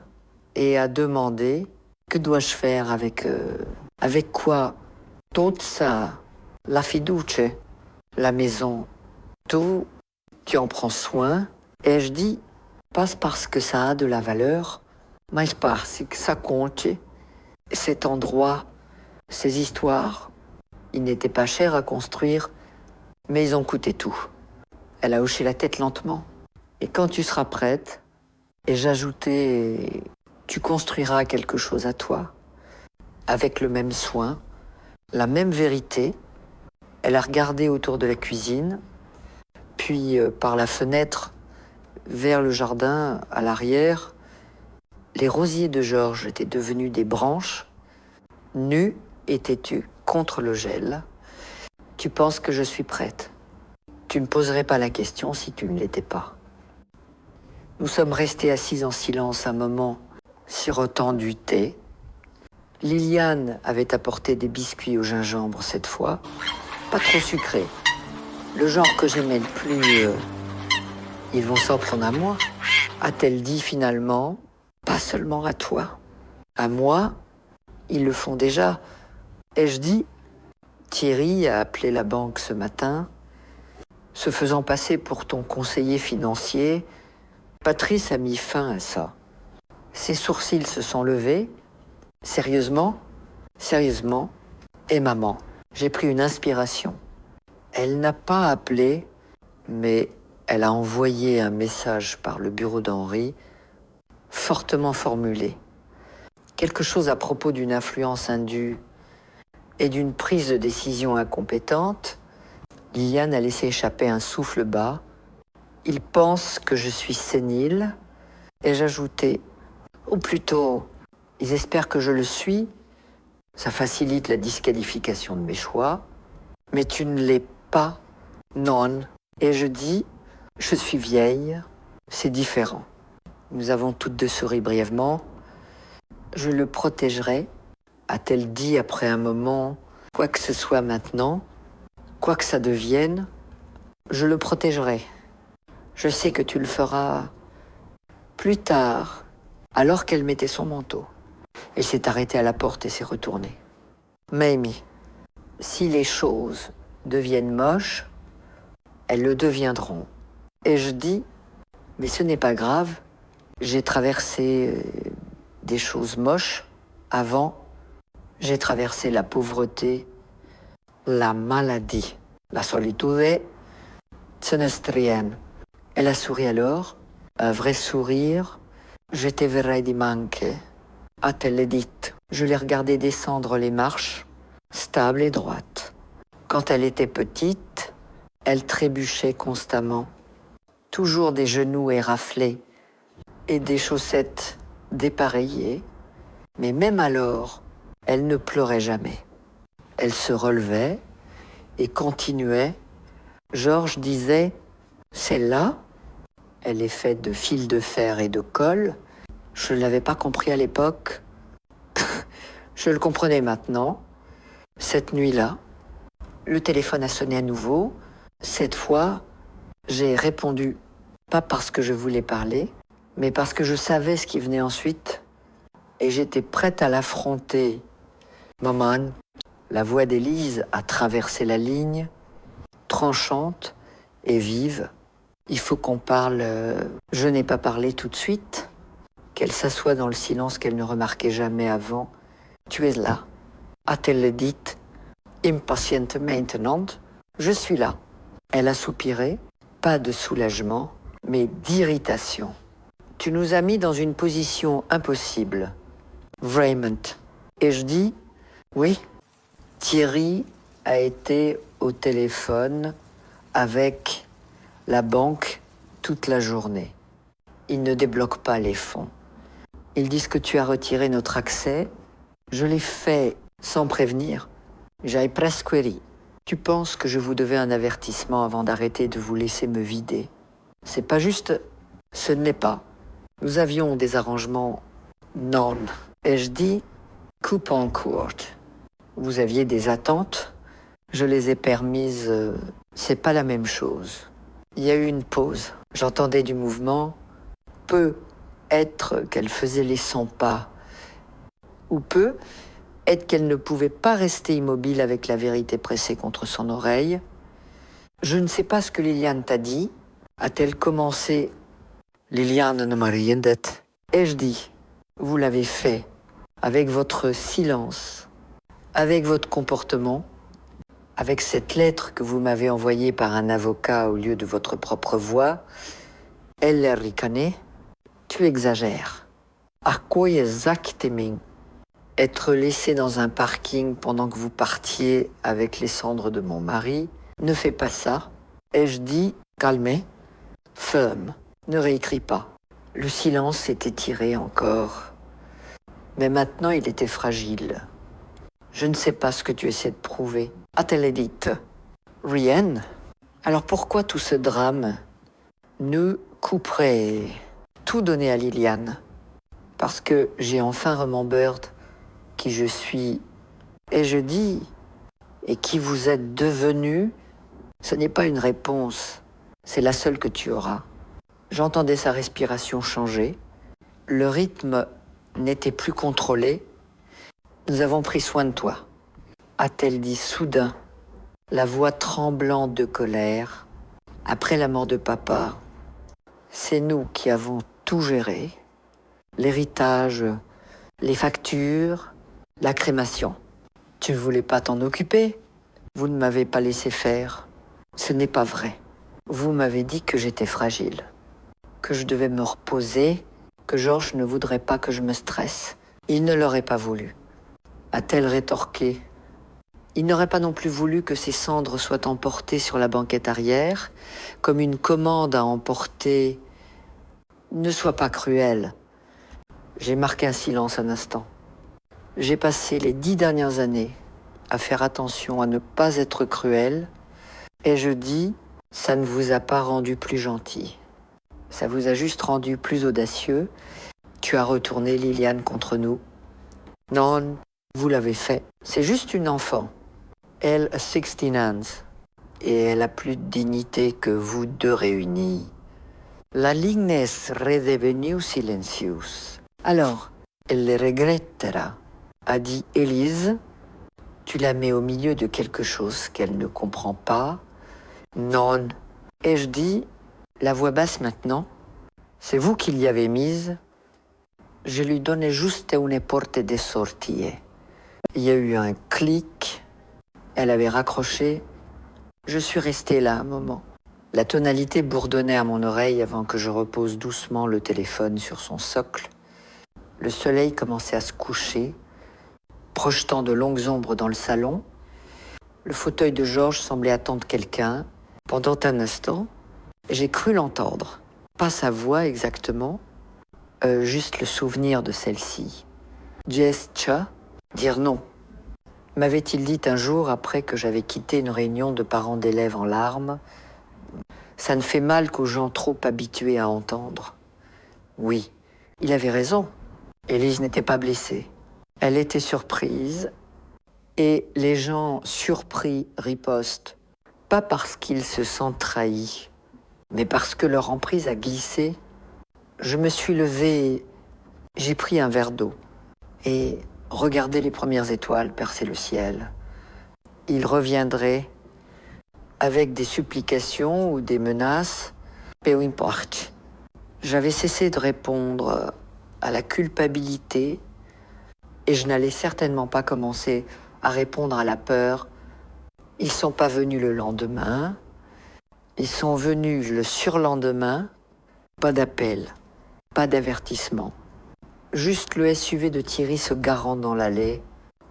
et a demandé « Que dois-je faire avec quoi? Tout ça, la fiducia, la maison, tout, tu en prends soin. » Et je dis « Pas parce que ça a de la valeur, mais parce que ça compte. Cet endroit, ces histoires, ils n'étaient pas chers à construire, mais ils ont coûté tout. » Elle a hoché la tête lentement. « Et quand tu seras prête, et j'ajoutais, tu construiras quelque chose à toi, avec le même soin, la même vérité. » Elle a regardé autour de la cuisine, puis par la fenêtre, vers le jardin, à l'arrière. Les rosiers de Georges étaient devenus des branches, nus et têtus contre le gel. Tu penses que je suis prête? Tu ne me poserais pas la question si tu ne l'étais pas. Nous sommes restés assis en silence un moment, sirotant du thé. Liliane avait apporté des biscuits au gingembre cette fois, pas trop sucrés. Le genre que j'aimais le plus, ils vont s'en prendre à moi. A-t-elle dit finalement, pas seulement à toi, à moi, ils le font déjà. Ai-je dit, Thierry a appelé la banque ce matin, se faisant passer pour ton conseiller financier. Patrice a mis fin à ça. Ses sourcils se sont levés. Sérieusement? Sérieusement? Et maman, j'ai pris une inspiration. Elle n'a pas appelé mais elle a envoyé un message par le bureau d'Henri, fortement formulé. Quelque chose à propos d'une influence indue et d'une prise de décision incompétente. Liliane a laissé échapper un souffle bas. Il pense que je suis sénile. Et j'ajoutais, ou plutôt, ils espèrent que je le suis. Ça facilite la disqualification de mes choix. Mais tu ne l'es pas, non. Et je dis, je suis vieille, c'est différent. Nous avons toutes deux souri brièvement. Je le protégerai, a-t-elle dit après un moment, quoi que ce soit maintenant, quoi que ça devienne, je le protégerai. Je sais que tu le feras plus tard, alors qu'elle mettait son manteau. Elle s'est arrêtée à la porte et s'est retournée. Mamie, si les choses deviennent moches, elles le deviendront. Et je dis, mais ce n'est pas grave, j'ai traversé des choses moches avant, j'ai traversé la pauvreté, la maladie, la solitude, senestrien. Elle a souri alors, un vrai sourire, je te verrai dimanche, a-t-elle dit. Je l'ai regardée descendre les marches, stable et droite. Quand elle était petite, elle trébuchait constamment, toujours des genoux éraflés et des chaussettes dépareillées, mais même alors, elle ne pleurait jamais. Elle se relevait et continuait. Georges disait, celle-là, elle est faite de fils de fer et de colle. Je ne l'avais pas compris à l'époque. Je le comprenais maintenant. Cette nuit-là, le téléphone a sonné à nouveau. Cette fois, j'ai répondu, pas parce que je voulais parler, mais parce que je savais ce qui venait ensuite. Et j'étais prête à l'affronter. Maman, la voix d'Élise a traversé la ligne, tranchante et vive. Il faut qu'on parle. Je n'ai pas parlé tout de suite. Qu'elle s'assoie dans le silence qu'elle ne remarquait jamais avant. Tu es là, a-t-elle dit, impatiente maintenant. Je suis là. Elle a soupiré, pas de soulagement, mais d'irritation. Tu nous as mis dans une position impossible, Raymond. Et je dis, oui, Thierry a été au téléphone avec la banque toute la journée. Ils ne débloquent pas les fonds. Ils disent que tu as retiré notre accès. Je l'ai fait sans prévenir. J'ai presque ri. Tu penses que je vous devais un avertissement avant d'arrêter de vous laisser me vider. C'est pas juste. Ce n'est pas. Nous avions des arrangements non. Et je dis, coupe en courte. Vous aviez des attentes. Je les ai permises. C'est pas la même chose. Il y a eu une pause. J'entendais du mouvement. Peut être qu'elle faisait les 100 pas. Ou peut être qu'elle ne pouvait pas rester immobile avec la vérité pressée contre son oreille. Je ne sais pas ce que Liliane t'a dit. A-t-elle commencé? Liliane ne m'a rien dit. Et je dis, vous l'avez fait avec votre silence, avec votre comportement, avec cette lettre que vous m'avez envoyée par un avocat au lieu de votre propre voix. Elle l'a ricané. Tu exagères. À quoi exactement? Être laissé dans un parking pendant que vous partiez avec les cendres de mon mari, ne fais pas ça. Et je dis, calmez, ferme, ne réécris pas. Le silence s'est étiré encore. Mais maintenant, il était fragile. Je ne sais pas ce que tu essaies de prouver. A-t-elle dit? Rien. Alors pourquoi tout ce drame? Nous couperait tout donner à Liliane. Parce que j'ai enfin remembered qui je suis. Et je dis, et qui vous êtes devenu, ce n'est pas une réponse, c'est la seule que tu auras. J'entendais sa respiration changer. Le rythme n'était plus contrôlé. Nous avons pris soin de toi, a-t-elle dit soudain, la voix tremblante de colère. Après la mort de papa, c'est nous qui avons tout géré. L'héritage, les factures, la crémation. Tu ne voulais pas t'en occuper. Vous ne m'avez pas laissé faire. Ce n'est pas vrai. Vous m'avez dit que j'étais fragile, que je devais me reposer, que Georges ne voudrait pas que je me stresse. Il ne l'aurait pas voulu. A-t-elle rétorqué. Il n'aurait pas non plus voulu que ses cendres soient emportées sur la banquette arrière, comme une commande à emporter. Ne sois pas cruel. J'ai marqué un silence un instant. J'ai passé les 10 dernières années à faire attention à ne pas être cruel, et je dis, ça ne vous a pas rendu plus gentil. Ça vous a juste rendu plus audacieux. Tu as retourné Liliane contre nous. Non, vous l'avez fait. C'est juste une enfant. Elle a 16 ans. Et elle a plus de dignité que vous deux réunis. La ligne est redevenue silencieuse. Alors, elle le regrettera, a dit Élise. Tu la mets au milieu de quelque chose qu'elle ne comprend pas. Non. Et je dis, la voix basse maintenant, c'est vous qui l'y avez mise. Je lui donnais juste une porte de sortie. Il y a eu un clic. Elle avait raccroché. Je suis resté là un moment. La tonalité bourdonnait à mon oreille avant que je repose doucement le téléphone sur son socle. Le soleil commençait à se coucher, projetant de longues ombres dans le salon. Le fauteuil de Georges semblait attendre quelqu'un. Pendant un instant, j'ai cru l'entendre. Pas sa voix exactement, juste le souvenir de celle-ci. Jess Cha, dire non. M'avait-il dit un jour après que j'avais quitté une réunion de parents d'élèves en larmes. Ça ne fait mal qu'aux gens trop habitués à entendre. Oui, il avait raison. Élise n'était pas blessée. Elle était surprise. Et les gens surpris ripostent. Pas parce qu'ils se sentent trahis, mais parce que leur emprise a glissé. Je me suis levée, j'ai pris un verre d'eau et regardé les premières étoiles percer le ciel. Ils reviendraient avec des supplications ou des menaces, peu importe. J'avais cessé de répondre à la culpabilité et je n'allais certainement pas commencer à répondre à la peur. Ils sont pas venus le lendemain, ils sont venus le surlendemain. Pas d'appel, pas d'avertissement. Juste le SUV de Thierry se garant dans l'allée,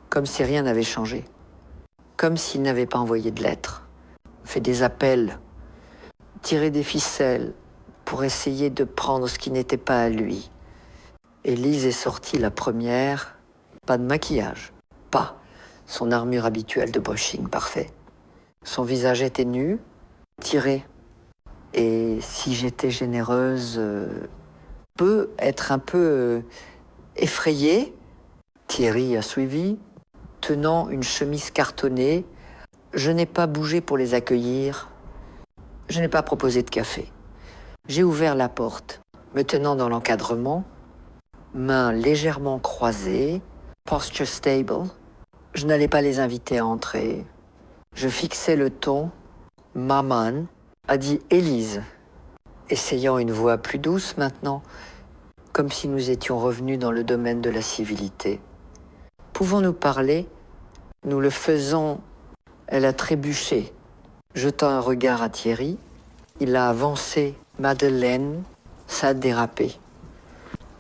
comme si rien n'avait changé. Comme s'il n'avait pas envoyé de lettres, fait des appels, tiré des ficelles pour essayer de prendre ce qui n'était pas à lui. Élise est sortie la première, pas de maquillage, pas son armure habituelle de brushing parfait. Son visage était nu, tiré. Et si j'étais généreuse, peut être un peu effrayée. Thierry a suivi, tenant une chemise cartonnée. Je n'ai pas bougé pour les accueillir. Je n'ai pas proposé de café. J'ai ouvert la porte, me tenant dans l'encadrement, mains légèrement croisées, posture stable. Je n'allais pas les inviter à entrer. Je fixais le ton. Maman, a dit Élise, essayant une voix plus douce maintenant, comme si nous étions revenus dans le domaine de la civilité. Pouvons-nous parler? Nous le faisons. Elle a trébuché, jetant un regard à Thierry. Il a avancé. Madeleine, ça a dérapé.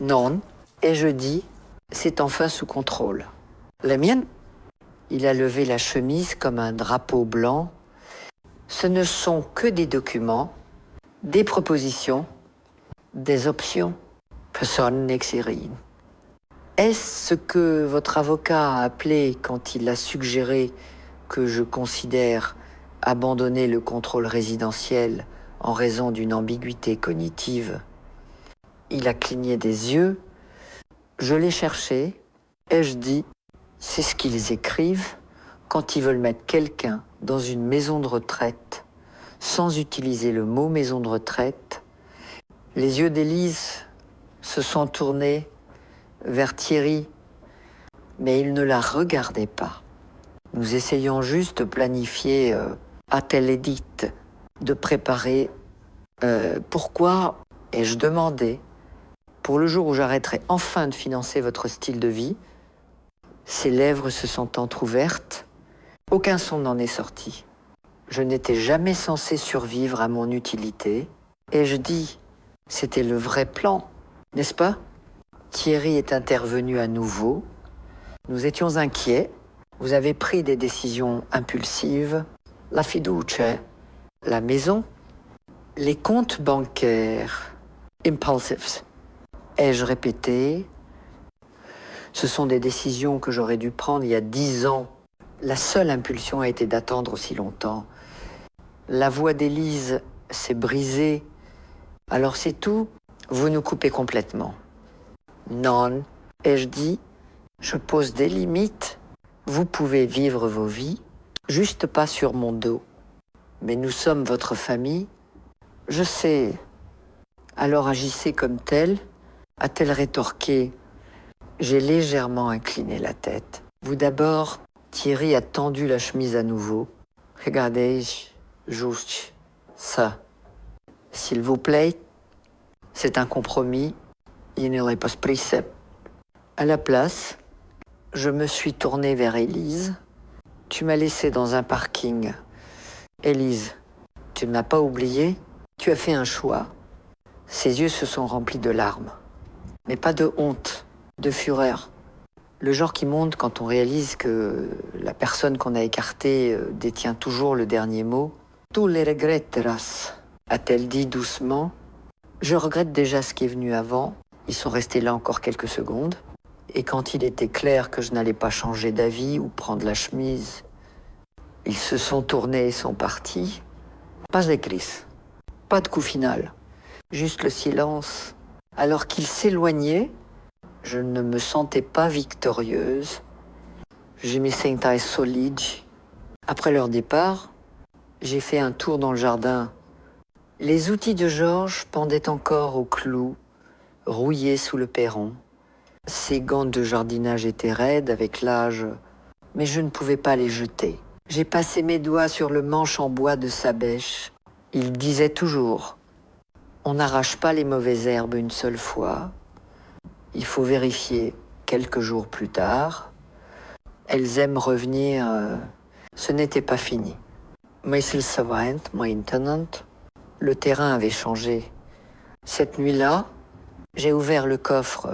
Non, et je dis, c'est enfin sous contrôle. La mienne? Il a levé la chemise comme un drapeau blanc. Ce ne sont que des documents, des propositions, des options. Personne n'écrit rien. Est-ce ce que votre avocat a appelé quand il a suggéré que je considère abandonner le contrôle résidentiel en raison d'une ambiguïté cognitive? Il a cligné des yeux. Je l'ai cherché et je dis, c'est ce qu'ils écrivent quand ils veulent mettre quelqu'un dans une maison de retraite, sans utiliser le mot maison de retraite. Les yeux d'Élise se sont tournés vers Thierry, mais il ne la regardait pas. Nous essayons juste de planifier, a-t-elle édite, de préparer. Pourquoi ai-je demandé, pour le jour où j'arrêterai enfin de financer votre style de vie? Ses lèvres se sont entrouvertes. Aucun son n'en est sorti. Je n'étais jamais censé survivre à mon utilité. Et je dis, c'était le vrai plan, n'est-ce pas? Thierry est intervenu à nouveau. Nous étions inquiets. Vous avez pris des décisions impulsives. La fiducia, la maison, les comptes bancaires, impulsives. Ai-je répété? Ce sont des décisions que j'aurais dû prendre il y a 10 ans. La seule impulsion a été d'attendre aussi longtemps. La voix d'Élise s'est brisée. Alors c'est tout, vous nous coupez complètement. Non, ai-je dit, je pose des limites. Vous pouvez vivre vos vies, juste pas sur mon dos. Mais nous sommes votre famille. Je sais. Alors agissez comme tel. A-t-elle rétorqué. J'ai légèrement incliné la tête. Vous d'abord, Thierry a tendu la chemise à nouveau. Regardez, juste ça. S'il vous plaît, c'est un compromis. Il ne l'est pas pris. À la place, je me suis tourné vers Élise. Tu m'as laissé dans un parking. Élise, tu ne m'as pas oublié. Tu as fait un choix. Ses yeux se sont remplis de larmes. Mais pas de honte, de fureur. Le genre qui monte quand on réalise que la personne qu'on a écartée détient toujours le dernier mot. Tu les regretteras, a-t-elle dit doucement. Je regrette déjà ce qui est venu avant. Ils sont restés là encore quelques secondes. Et quand il était clair que je n'allais pas changer d'avis ou prendre la chemise, ils se sont tournés et sont partis. Pas de crise, pas de coup final, juste le silence. Alors qu'ils s'éloignaient, je ne me sentais pas victorieuse. Je me sentais solide. Après leur départ, j'ai fait un tour dans le jardin. Les outils de Georges pendaient encore au clou, rouillés sous le perron. Ses gants de jardinage étaient raides avec l'âge, mais je ne pouvais pas les jeter. J'ai passé mes doigts sur le manche en bois de sa bêche. Il disait toujours, on n'arrache pas les mauvaises herbes une seule fois. Il faut vérifier quelques jours plus tard. Elles aiment revenir. Ce n'était pas fini. Mais il savait maintenant. Le terrain avait changé. Cette nuit-là, j'ai ouvert le coffre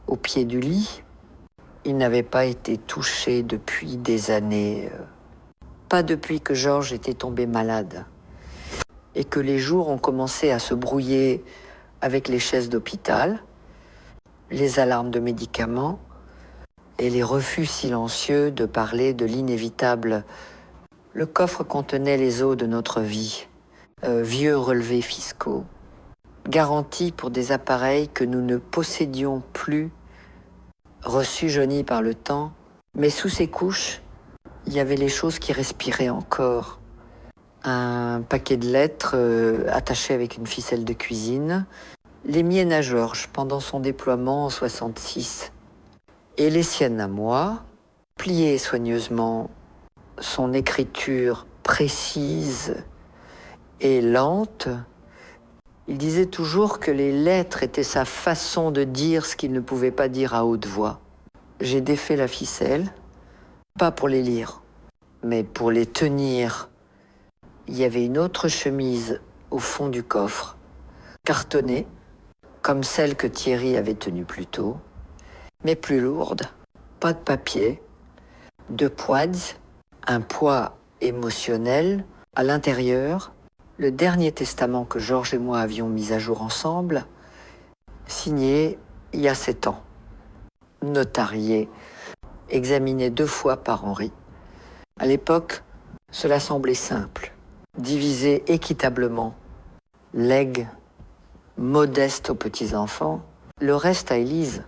au pied du lit. Il n'avait pas été touché depuis des années. Pas depuis que Georges était tombé malade. Et que les jours ont commencé à se brouiller avec les chaises d'hôpital, les alarmes de médicaments et les refus silencieux de parler de l'inévitable. Le coffre contenait les os de notre vie, vieux relevés fiscaux, garantis pour des appareils que nous ne possédions plus, reçus jaunis par le temps, mais sous ces couches, il y avait les choses qui respiraient encore. Un paquet de lettres attaché avec une ficelle de cuisine, les miennes à Georges pendant son déploiement en 66, et les siennes à moi, pliées soigneusement, son écriture précise et lente. Il disait toujours que les lettres étaient sa façon de dire ce qu'il ne pouvait pas dire à haute voix. J'ai défait la ficelle, pas pour les lire, mais pour les tenir. Il y avait une autre chemise au fond du coffre, cartonnée, comme celle que Thierry avait tenue plus tôt, mais plus lourde, pas de papier, de poids, un poids émotionnel. À l'intérieur, le dernier testament que Georges et moi avions mis à jour ensemble, signé il y a 7 ans, notarié, examiné 2 fois par Henri. À l'époque, cela semblait simple. Divisé équitablement, legs, modeste aux petits-enfants, le reste à Élise,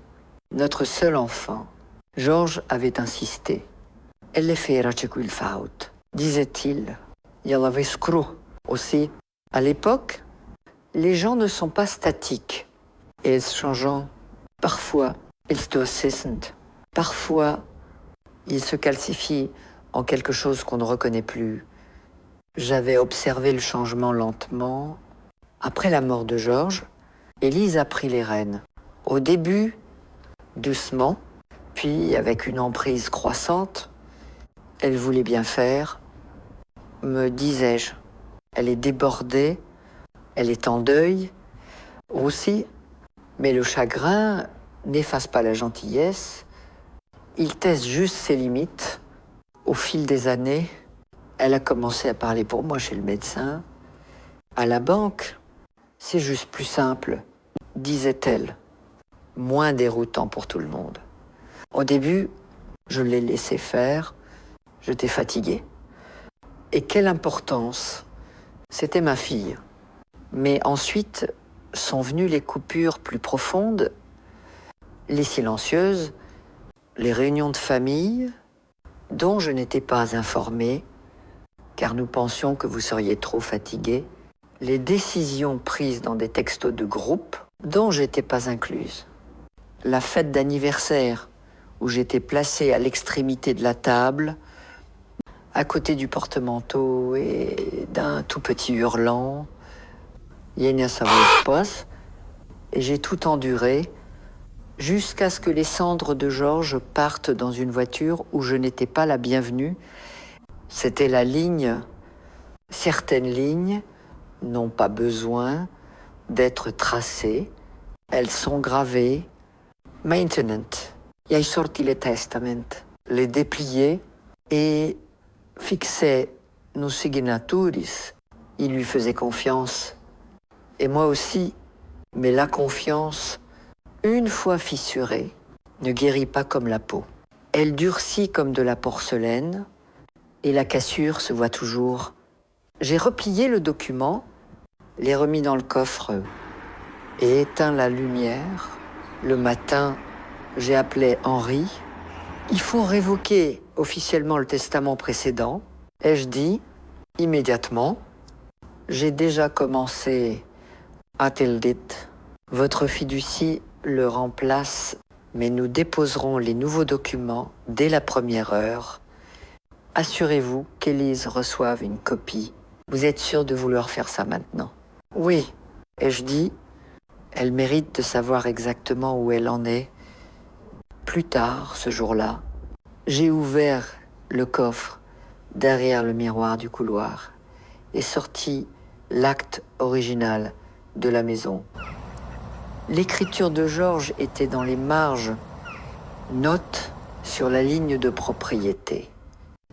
notre seul enfant. Georges avait insisté. Elle fera ce qu'il faut, disait-il. Il y avait screw aussi. À l'époque, les gens ne sont pas statiques et changeants. Parfois, ils se Parfois, ils se calcifient en quelque chose qu'on ne reconnaît plus. J'avais observé le changement lentement. Après la mort de Georges, Élise a pris les rênes. Au début, doucement, puis avec une emprise croissante, elle voulait bien faire, me disais-je. Elle est débordée, elle est en deuil aussi, mais le chagrin n'efface pas la gentillesse, il teste juste ses limites. Au fil des années, elle a commencé à parler pour moi chez le médecin. À la banque, c'est juste plus simple, disait-elle, moins déroutant pour tout le monde. Au début, je l'ai laissé faire, j'étais fatigué. Et quelle importance! C'était ma fille. Mais ensuite sont venues les coupures plus profondes, les silencieuses, les réunions de famille, dont je n'étais pas informée, car nous pensions que vous seriez trop fatigué, les décisions prises dans des textos de groupe, dont j'étais pas incluse. La fête d'anniversaire, où j'étais placée à l'extrémité de la table, à côté du porte-manteau et d'un tout petit hurlant. Yénia Savos, et j'ai tout enduré jusqu'à ce que les cendres de Georges partent dans une voiture où je n'étais pas la bienvenue. C'était la ligne. Certaines lignes n'ont pas besoin d'être tracées. Elles sont gravées. Maintenance. J'ai sorti le testament. Les déplier et fixer nos signaturis. Il lui faisait confiance. Et moi aussi. Mais la confiance, une fois fissurée, ne guérit pas comme la peau. Elle durcit comme de la porcelaine et la cassure se voit toujours. J'ai replié le document, l'ai remis dans le coffre et éteint la lumière. Le matin, j'ai appelé Henri. Il faut révoquer officiellement le testament précédent. Ai-je dit immédiatement. J'ai déjà commencé à tel dit. Votre fiducie le remplace, mais nous déposerons les nouveaux documents dès la première heure. Assurez-vous qu'Élise reçoive une copie. Vous êtes sûr de vouloir faire ça maintenant? Oui, ai-je dit. Elle mérite de savoir exactement où elle en est. Plus tard, ce jour-là, j'ai ouvert le coffre derrière le miroir du couloir et sorti l'acte original de la maison. L'écriture de Georges était dans les marges, notes sur la ligne de propriété.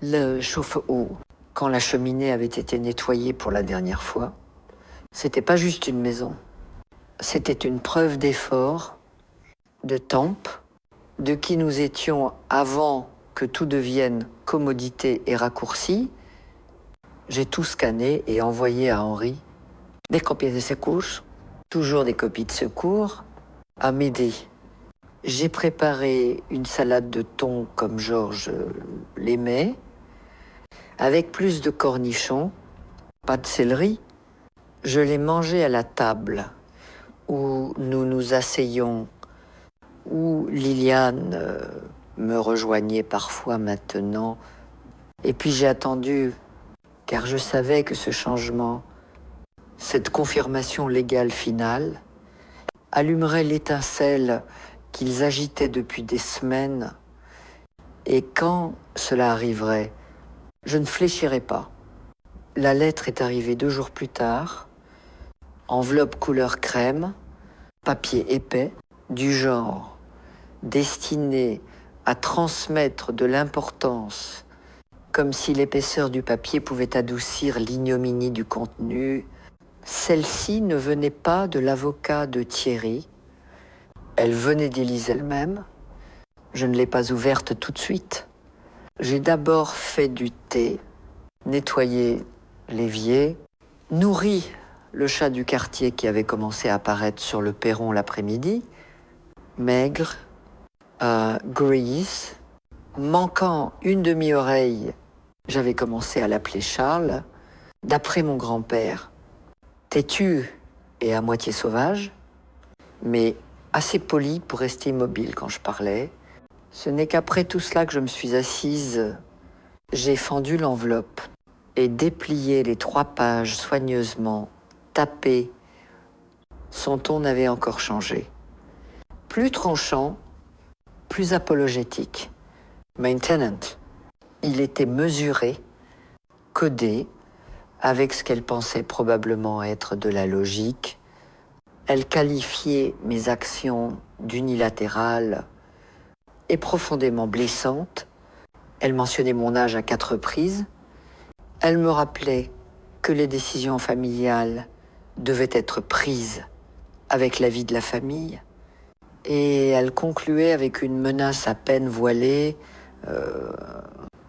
Le chauffe-eau, quand la cheminée avait été nettoyée pour la dernière fois, c'était pas juste une maison. C'était une preuve d'effort, de tempe, de qui nous étions avant que tout devienne commodité et raccourci. J'ai tout scanné et envoyé à Henri des copies de secours, toujours des copies de secours, à midi. J'ai préparé une salade de thon comme Georges l'aimait, avec plus de cornichons, pas de céleri. Je l'ai mangé à la table où nous nous asseyions, où Liliane me rejoignait parfois maintenant. Et puis j'ai attendu, car je savais que ce changement, cette confirmation légale finale, allumerait l'étincelle qu'ils agitaient depuis des semaines. Et quand cela arriverait, je ne fléchirais pas. La lettre est arrivée 2 jours plus tard, enveloppe couleur crème, papier épais, du genre destiné à transmettre de l'importance, comme si l'épaisseur du papier pouvait adoucir l'ignominie du contenu. Celle-ci ne venait pas de l'avocat de Thierry, elle venait d'Élise elle-même. Je ne l'ai pas ouverte tout de suite. J'ai d'abord fait du thé, nettoyé l'évier, nourri le chat du quartier qui avait commencé à apparaître sur le perron l'après-midi, maigre, grise, manquant une demi-oreille. J'avais commencé à l'appeler Charles, d'après mon grand-père, têtu et à moitié sauvage, mais assez poli pour rester immobile quand je parlais. Ce n'est qu'après tout cela que je me suis assise. J'ai fendu l'enveloppe et déplié les 3 pages soigneusement, tapées. Son ton n'avait encore changé. Plus tranchant, plus apologétique. Maintenant, il était mesuré, codée avec ce qu'elle pensait probablement être de la logique. Elle qualifiait mes actions d'unilatérales et profondément blessantes. Elle mentionnait mon âge à 4 reprises. Elle me rappelait que les décisions familiales devaient être prises avec l'avis de la famille. Et elle concluait avec une menace à peine voilée.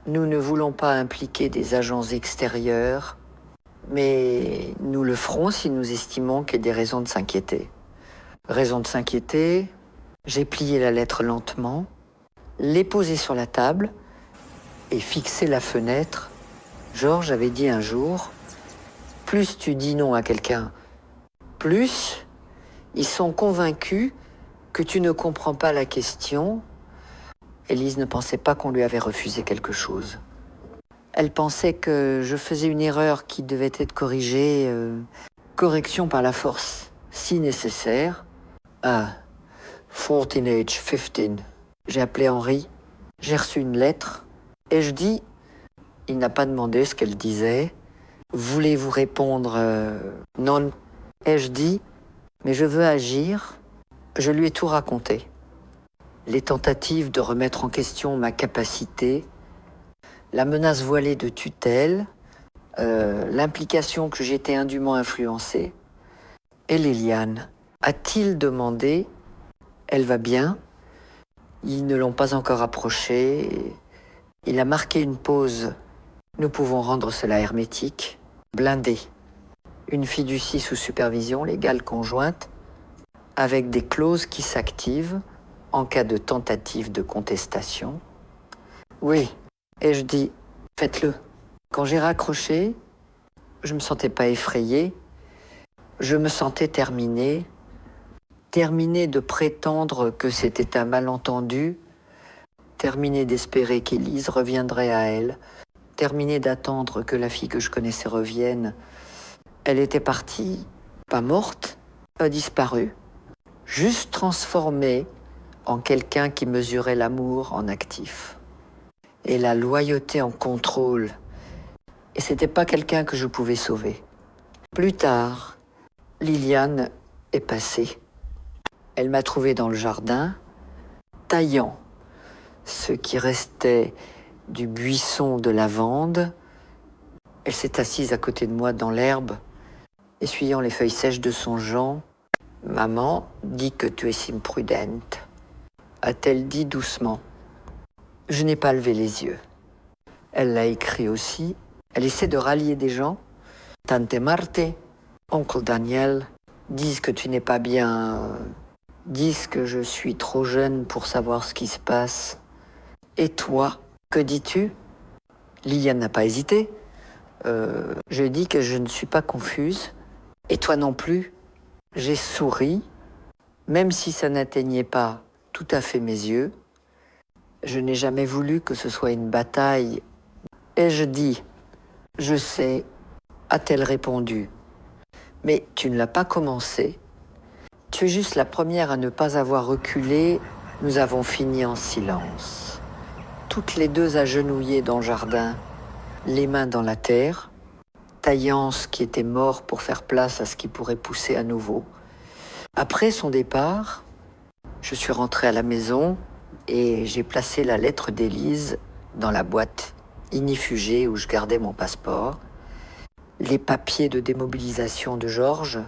Nous ne voulons pas impliquer des agents extérieurs, mais nous le ferons si nous estimons qu'il y a des raisons de s'inquiéter. Raison de s'inquiéter, j'ai plié la lettre lentement, l'ai posée sur la table et fixé la fenêtre. Georges avait dit un jour, plus tu dis non à quelqu'un, plus ils sont convaincus que tu ne comprends pas la question. Élise ne pensait pas qu'on lui avait refusé quelque chose. Elle pensait que je faisais une erreur qui devait être corrigée, correction par la force, si nécessaire. Ah, 14 age, 15. J'ai appelé Henri, j'ai reçu une lettre, et je dis, il n'a pas demandé ce qu'elle disait. Voulez-vous répondre non? Ai-je dit, mais je veux agir. Je lui ai tout raconté. Les tentatives de remettre en question ma capacité, la menace voilée de tutelle, l'implication que j'étais indûment influencée. Et Liliane a-t-il demandé? Elle va bien. Ils ne l'ont pas encore approchée. Il a marqué une pause. Nous pouvons rendre cela hermétique. Blindé. Une fiducie sous supervision légale conjointe avec des clauses qui s'activent en cas de tentative de contestation. Oui, et je dis, faites-le. Quand j'ai raccroché, je ne me sentais pas effrayé, je me sentais terminé de prétendre que c'était un malentendu, terminé d'espérer qu'Élise reviendrait à elle, terminé d'attendre que la fille que je connaissais revienne. Elle était partie, pas morte, a disparu, juste transformée en quelqu'un qui mesurait l'amour en actif et la loyauté en contrôle. Et c'était pas quelqu'un que je pouvais sauver. Plus tard, Liliane est passée. Elle m'a trouvé dans le jardin, taillant ce qui restait du buisson de lavande. Elle s'est assise à côté de moi dans l'herbe, essuyant les feuilles sèches de son gant. « Maman dit que tu es imprudente », a-t-elle dit doucement. Je n'ai pas levé les yeux. Elle l'a écrit aussi. Elle essaie de rallier des gens. Tante Marthe, oncle Daniel, disent que tu n'es pas bien, disent que je suis trop jeune pour savoir ce qui se passe. Et toi, que dis-tu? Liliane n'a pas hésité. Je dis que je ne suis pas confuse. Et toi non plus. J'ai souri, même si ça n'atteignait pas tout à fait mes yeux. Je n'ai jamais voulu que ce soit une bataille. Et je dis, je sais, a-t-elle répondu. Mais tu ne l'as pas commencé. Tu es juste la première à ne pas avoir reculé. Nous avons fini en silence. Toutes les deux agenouillées dans le jardin, les mains dans la terre, taillant ce qui était mort pour faire place à ce qui pourrait pousser à nouveau. Après son départ, je suis rentré à la maison et j'ai placé la lettre d'Élise dans la boîte ignifugée où je gardais mon passeport, les papiers de démobilisation de Georges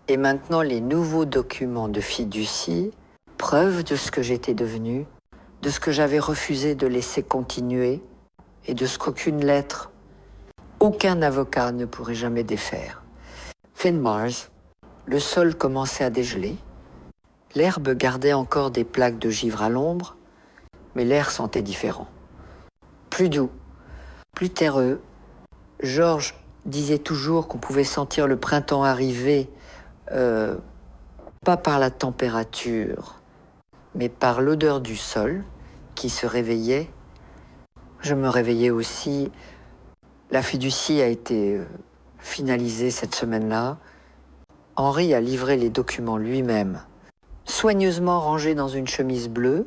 et maintenant les nouveaux documents de fiducie, preuve de ce que j'étais devenu, de ce que j'avais refusé de laisser continuer et de ce qu'aucune lettre, aucun avocat ne pourrait jamais défaire. Fin mars, le sol commençait à dégeler. L'herbe gardait encore des plaques de givre à l'ombre, mais l'air sentait différent. Plus doux, plus terreux. Georges disait toujours qu'on pouvait sentir le printemps arriver, pas par la température, mais par l'odeur du sol qui se réveillait. Je me réveillais aussi. La fiducie a été finalisée cette semaine-là. Henri a livré les documents lui-même, soigneusement rangés dans une chemise bleue,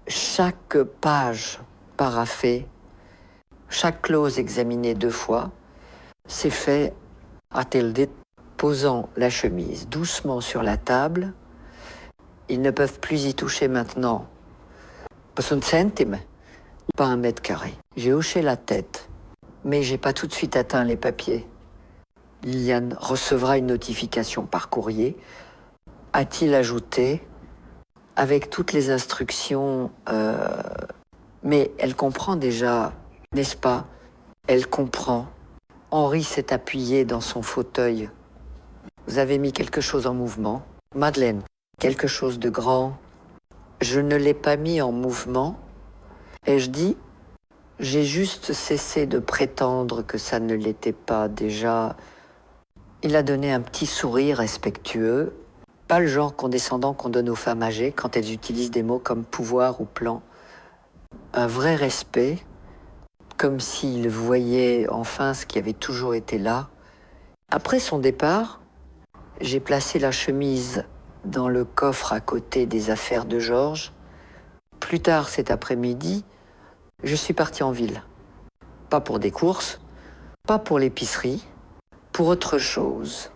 chaque page paraphée, Chaque clause examinée 2 fois. C'est fait, a-t-elle dit, posant la chemise doucement sur la table. Ils ne peuvent plus y toucher maintenant. Pas un centime, pas 1 mètre carré. J'ai hoché la tête, mais j'ai pas tout de suite atteint les papiers. Liliane recevra une notification par courrier, a-t-il ajouté, avec toutes les instructions. Mais elle comprend déjà, n'est-ce pas? Elle comprend. Henri s'est appuyé dans son fauteuil. Vous avez mis quelque chose en mouvement. Madeleine, quelque chose de grand. Je ne l'ai pas mis en mouvement. Ai-je dit? J'ai juste cessé de prétendre que ça ne l'était pas déjà. Il a donné un petit sourire respectueux, pas le genre condescendant qu'on donne aux femmes âgées quand elles utilisent des mots comme pouvoir ou plan. Un vrai respect, comme s'il voyait enfin ce qui avait toujours été là. Après son départ, j'ai placé la chemise dans le coffre à côté des affaires de Georges. Plus tard cet après-midi, je suis parti en ville. Pas pour des courses, pas pour l'épicerie, pour autre chose.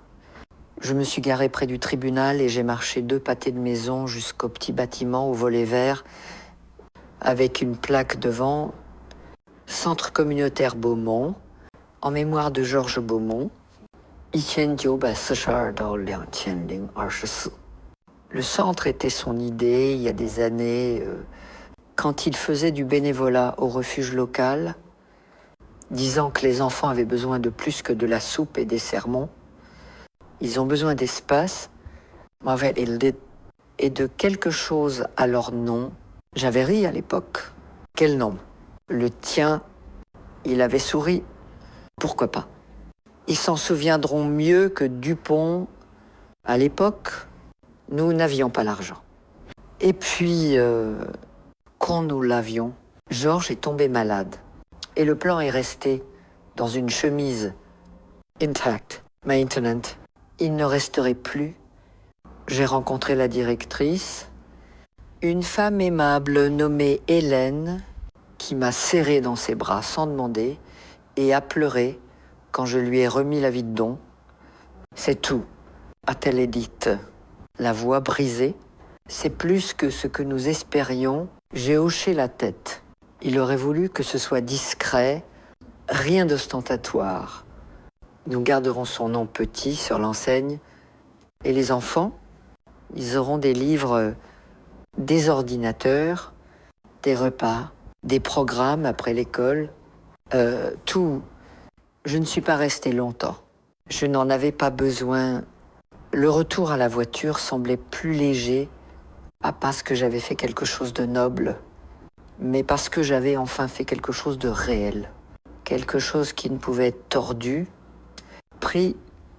Je me suis garé près du tribunal et j'ai marché 2 pâtés de maison jusqu'au petit bâtiment au volet vert avec une plaque devant « Centre communautaire Beaumont » en mémoire de Georges Beaumont. Le centre était son idée il y a des années, quand il faisait du bénévolat au refuge local, disant que les enfants avaient besoin de plus que de la soupe et des sermons. Ils ont besoin d'espace, et de quelque chose à leur nom. J'avais ri à l'époque. Quel nom? Le tien, il avait souri. Pourquoi pas? Ils s'en souviendront mieux que Dupont. À l'époque, nous n'avions pas l'argent. Et puis, quand nous l'avions, Georges est tombé malade. Et le plan est resté dans une chemise intact, maintenant. Il ne resterait plus. J'ai rencontré la directrice, une femme aimable nommée Hélène, qui m'a serré dans ses bras sans demander et a pleuré quand je lui ai remis la vie de don. C'est tout, a-t-elle dit, la voix brisée. C'est plus que ce que nous espérions. J'ai hoché la tête. Il aurait voulu que ce soit discret, rien d'ostentatoire. Nous garderons son nom petit sur l'enseigne. Et les enfants, ils auront des livres, des ordinateurs, des repas, des programmes après l'école, tout. Je ne suis pas restée longtemps. Je n'en avais pas besoin. Le retour à la voiture semblait plus léger, pas parce que j'avais fait quelque chose de noble, mais parce que j'avais enfin fait quelque chose de réel. Quelque chose qui ne pouvait être tordu, pris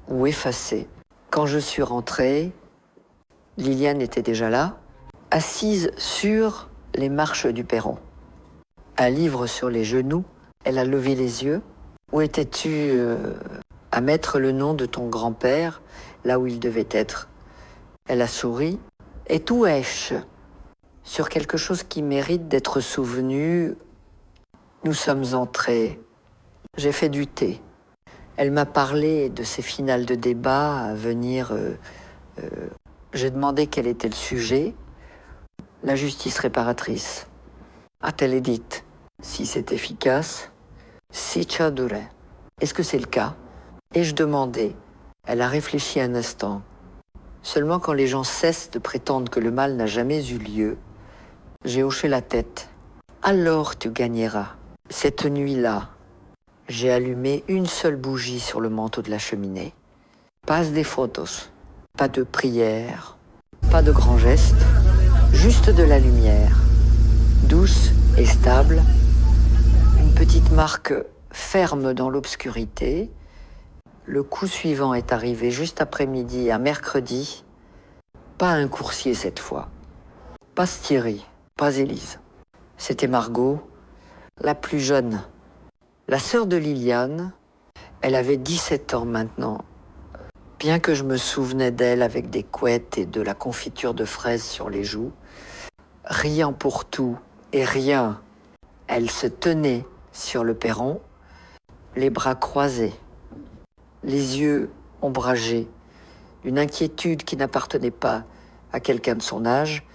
ou effacé. Quand je suis rentrée, Liliane était déjà là, assise sur les marches du perron. Un livre sur les genoux, elle a levé les yeux. Où étais-tu à mettre le nom de ton grand-père, là où il devait être? Elle a souri. Et tout est-ce sur quelque chose qui mérite d'être souvenu. Nous sommes entrés. J'ai fait du thé. Elle m'a parlé de ces finales de débat à venir. J'ai demandé quel était le sujet. La justice réparatrice. A-t-elle dit si c'est efficace? Si ça durait. Est-ce que c'est le cas? Ai-je demandé? Elle a réfléchi un instant. Seulement quand les gens cessent de prétendre que le mal n'a jamais eu lieu, j'ai hoché la tête. Alors tu gagneras. Cette nuit-là, j'ai allumé une seule bougie sur le manteau de la cheminée. Pas des photos, pas de prières, pas de grands gestes, juste de la lumière, douce et stable, une petite marque ferme dans l'obscurité. Le coup suivant est arrivé juste après-midi, un mercredi. Pas un coursier cette fois, pas Thierry, pas Élise. C'était Margot, la plus jeune, la sœur de Liliane. Elle avait 17 ans maintenant. Bien que je me souvenais d'elle avec des couettes et de la confiture de fraises sur les joues, riant pour tout et rien, elle se tenait sur le perron, les bras croisés, les yeux ombragés, une inquiétude qui n'appartenait pas à quelqu'un de son âge.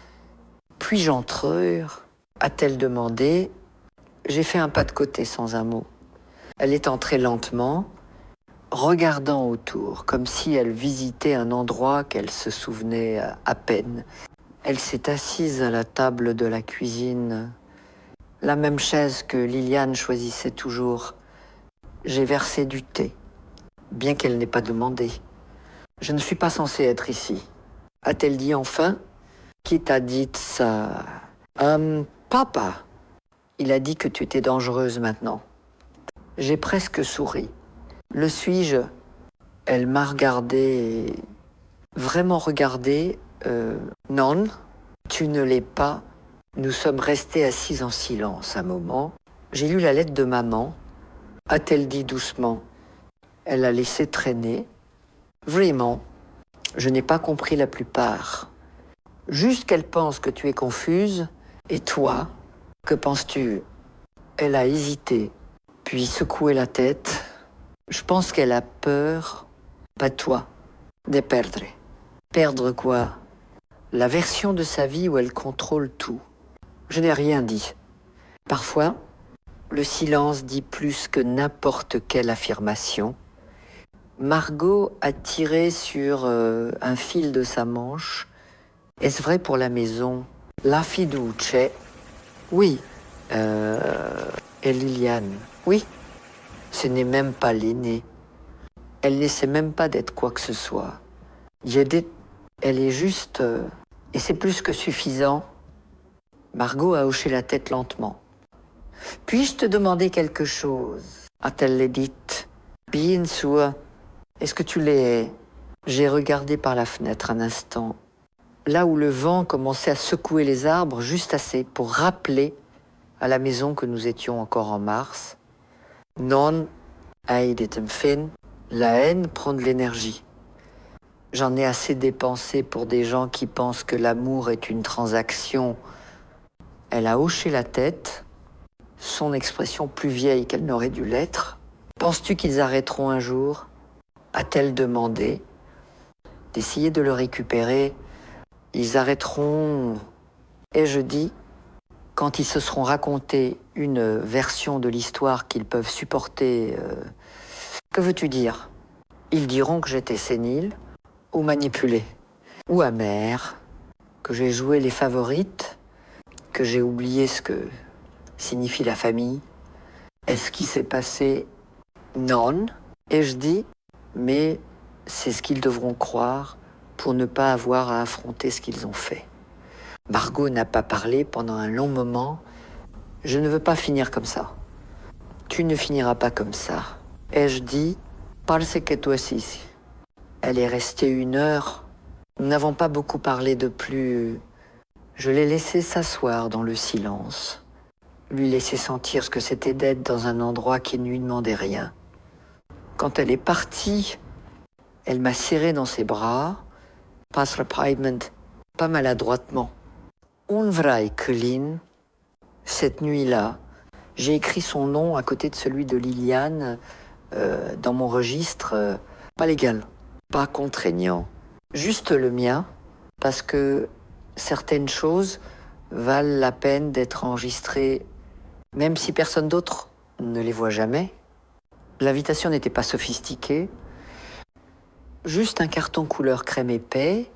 Puis-je entrer ? A-t-elle demandé. J'ai fait un pas de côté sans un mot. Elle est entrée lentement, regardant autour, comme si elle visitait un endroit qu'elle se souvenait à peine. Elle s'est assise à la table de la cuisine, la même chaise que Liliane choisissait toujours. J'ai versé du thé, bien qu'elle n'ait pas demandé. Je ne suis pas censée être ici. A-t-elle dit enfin? Qui t'a dit ça? Papa. Il a dit que tu étais dangereuse maintenant. J'ai presque souri. Le suis-je? Elle m'a regardé, vraiment regardé. Non, tu ne l'es pas. Nous sommes restés assis en silence un moment. J'ai lu la lettre de maman. A-t-elle dit doucement? Elle a laissé traîner. Vraiment, je n'ai pas compris la plupart. Juste qu'elle pense que tu es confuse. Et toi, que penses-tu? Elle a hésité, puis secoué la tête. Je pense qu'elle a peur, pas toi, de perdre. Perdre quoi? La version de sa vie où elle contrôle tout. Je n'ai rien dit. Parfois, le silence dit plus que n'importe quelle affirmation. Margot a tiré sur un fil de sa manche. Est-ce vrai pour la maison? La fiducia. Oui. Et Liliane? Oui. Ce n'est même pas l'aînée. Elle n'essaie même pas d'être quoi que ce soit. Elle est juste... et c'est plus que suffisant. Margot a hoché la tête lentement. Puis-je te demander quelque chose? A-t-elle dit? Bien sûr. Est-ce que tu l'es? J'ai regardé par la fenêtre un instant, là où le vent commençait à secouer les arbres juste assez pour rappeler à la maison que nous étions encore en mars. Non, fin. La haine prend de l'énergie. J'en ai assez dépensé pour des gens qui pensent que l'amour est une transaction. Elle a hoché la tête, son expression plus vieille qu'elle n'aurait dû l'être. Penses-tu qu'ils arrêteront un jour? A-t-elle demandé. D'essayer de le récupérer. Ils arrêteront, ai-je dit, quand ils se seront racontés une version de l'histoire qu'ils peuvent supporter. Que veux-tu dire? Ils diront que j'étais sénile, ou manipulée, ou amère, que j'ai joué les favorites, que j'ai oublié ce que signifie la famille. Est-ce qui s'est passé? Non, ai-je dit, mais c'est ce qu'ils devront croire pour ne pas avoir à affronter ce qu'ils ont fait. Margot n'a pas parlé pendant un long moment. Je ne veux pas finir comme ça. Tu ne finiras pas comme ça. Ai-je dit, parce que toi aussi. Elle est restée 1 heure. Nous n'avons pas beaucoup parlé de plus. Je l'ai laissée s'asseoir dans le silence, lui laisser sentir ce que c'était d'être dans un endroit qui ne lui demandait rien. Quand elle est partie, elle m'a serré dans ses bras, pas maladroitement. Unvrijkelin, cette nuit-là, j'ai écrit son nom à côté de celui de Liliane dans mon registre, pas légal, pas contraignant, juste le mien, parce que certaines choses valent la peine d'être enregistrées, même si personne d'autre ne les voit jamais. L'invitation n'était pas sophistiquée, juste un carton couleur crème épais,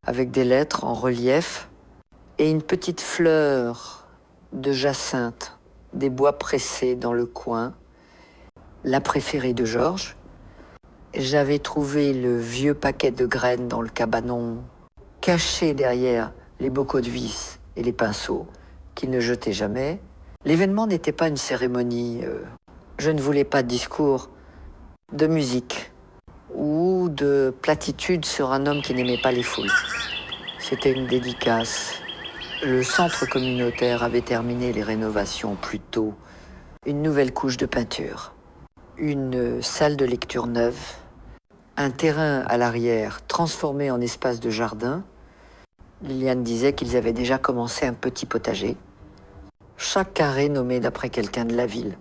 avec des lettres en relief, et une petite fleur de jacinthe, des bois pressés dans le coin, la préférée de Georges. J'avais trouvé le vieux paquet de graines dans le cabanon, caché derrière les bocaux de vis et les pinceaux, qu'il ne jetait jamais. L'événement n'était pas une cérémonie. Je ne voulais pas de discours, de musique ou de platitude sur un homme qui n'aimait pas les foules. C'était une dédicace. Le centre communautaire avait terminé les rénovations plus tôt. Une nouvelle couche de peinture, une salle de lecture neuve, un terrain à l'arrière transformé en espace de jardin. Liliane disait qu'ils avaient déjà commencé un petit potager. Chaque carré nommé d'après quelqu'un de la ville.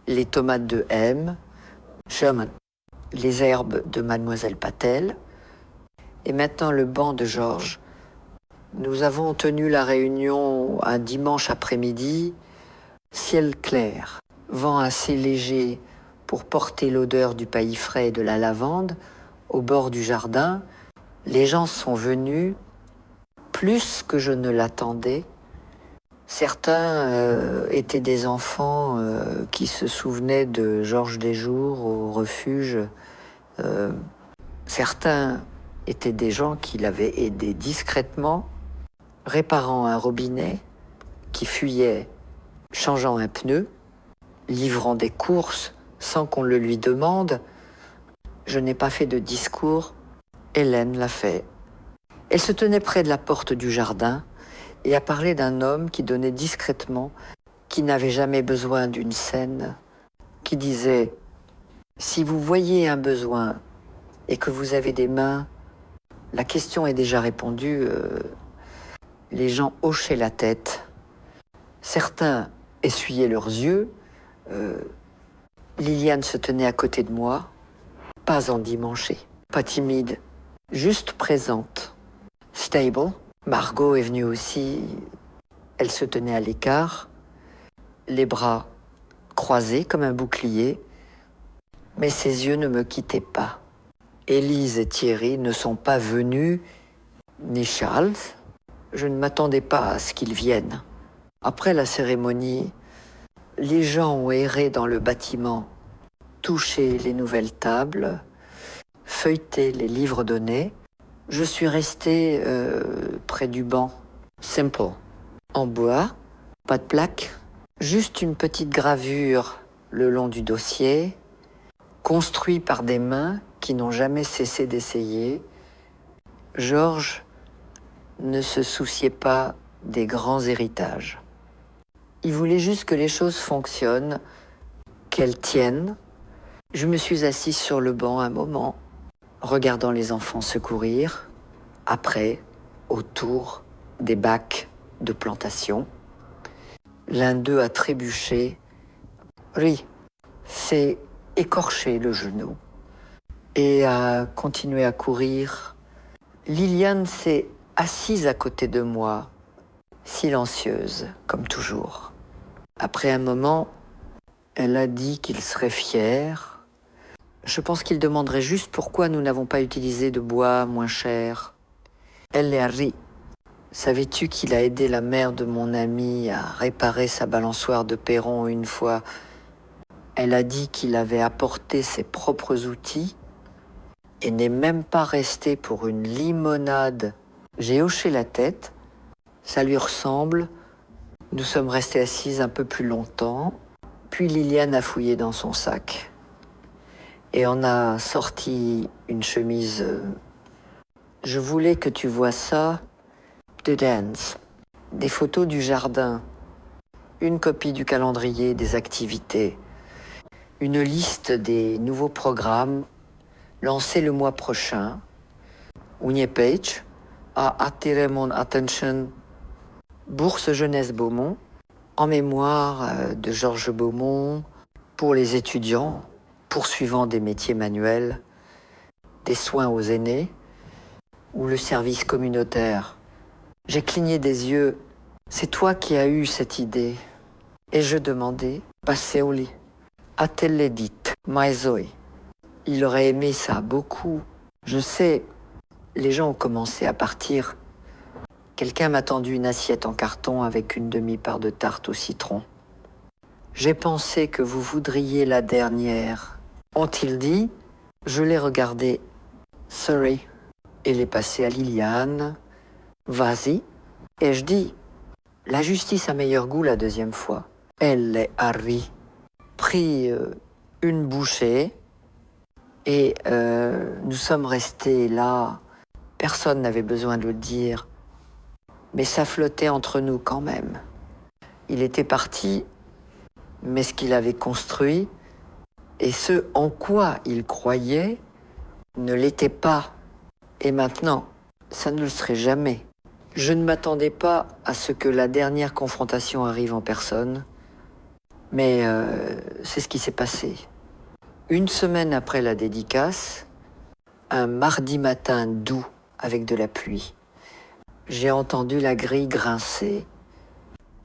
les tomates de M, Sherman, les herbes de Mademoiselle Patel, et maintenant le banc de Georges. Nous avons tenu la réunion un dimanche après-midi, ciel clair, vent assez léger pour porter l'odeur du paillis frais et de la lavande au bord du jardin. Les gens sont venus plus que je ne l'attendais. Certains étaient des enfants qui se souvenaient de Georges Desjours au refuge. Certains étaient des gens qui l'avaient aidé discrètement, réparant un robinet qui fuyait, changeant un pneu, livrant des courses sans qu'on le lui demande. Je n'ai pas fait de discours, Hélène l'a fait. Elle se tenait près de la porte du jardin et a parlé d'un homme qui donnait discrètement, qui n'avait jamais besoin d'une scène, qui disait « Si vous voyez un besoin et que vous avez des mains, la question est déjà répondue. » Les gens hochaient la tête. Certains essuyaient leurs yeux. Liliane se tenait à côté de moi, pas endimanchée, pas timide, juste présente. Stable, Margot est venue aussi. Elle se tenait à l'écart, les bras croisés comme un bouclier, mais ses yeux ne me quittaient pas. Élise et Thierry ne sont pas venus, ni Charles. Je ne m'attendais pas à ce qu'ils viennent. Après la cérémonie, les gens ont erré dans le bâtiment, touché les nouvelles tables, feuilleté les livres donnés. Je suis resté près du banc, simple, en bois, pas de plaque, juste une petite gravure le long du dossier, construit par des mains qui n'ont jamais cessé d'essayer. Georges ne se souciait pas des grands héritages. Il voulait juste que les choses fonctionnent, qu'elles tiennent. Je me suis assise sur le banc un moment, regardant les enfants se courir. Après, autour des bacs de plantation, l'un d'eux a trébuché. Ri s'est écorché le genou et a continué à courir. Liliane s'est assise à côté de moi, silencieuse, comme toujours. Après un moment, elle a dit qu'il serait fier. Je pense qu'il demanderait juste pourquoi nous n'avons pas utilisé de bois moins cher. Elle a ri. Savais-tu qu'il a aidé la mère de mon ami à réparer sa balançoire de perron une fois? Elle a dit qu'il avait apporté ses propres outils et n'est même pas resté pour une limonade. J'ai hoché la tête. Ça lui ressemble. Nous sommes restés assises un peu plus longtemps. Puis Liliane a fouillé dans son sac. Et on a sorti une chemise. Je voulais que tu vois ça. The Dance. Des photos du jardin. Une copie du calendrier des activités. Une liste des nouveaux programmes lancés le mois prochain. Unye Page a attiré mon attention. Bourse Jeunesse Beaumont, en mémoire de Georges Beaumont, pour les étudiants poursuivant des métiers manuels, des soins aux aînés ou le service communautaire. J'ai cligné des yeux. C'est toi qui as eu cette idée. Et je demandais, passez au lit. A-t-elle les dites, My Zoé? Il aurait aimé ça beaucoup. Je sais, les gens ont commencé à partir. Quelqu'un m'a tendu une assiette en carton avec une demi-part de tarte au citron. J'ai pensé que vous voudriez la dernière. Ont-ils dit? Je l'ai regardé. Sorry. Elle est passée à Liliane. Vas-y. Et je dis, la justice a meilleur goût la deuxième fois. Elle est Harry. Pris une bouchée et nous sommes restés là. Personne n'avait besoin de le dire. Mais ça flottait entre nous quand même. Il était parti, mais ce qu'il avait construit et ce en quoi il croyait ne l'était pas. Et maintenant, ça ne le serait jamais. Je ne m'attendais pas à ce que la dernière confrontation arrive en personne. Mais c'est ce qui s'est passé. Une semaine après la dédicace, un mardi matin doux avec de la pluie, j'ai entendu la grille grincer.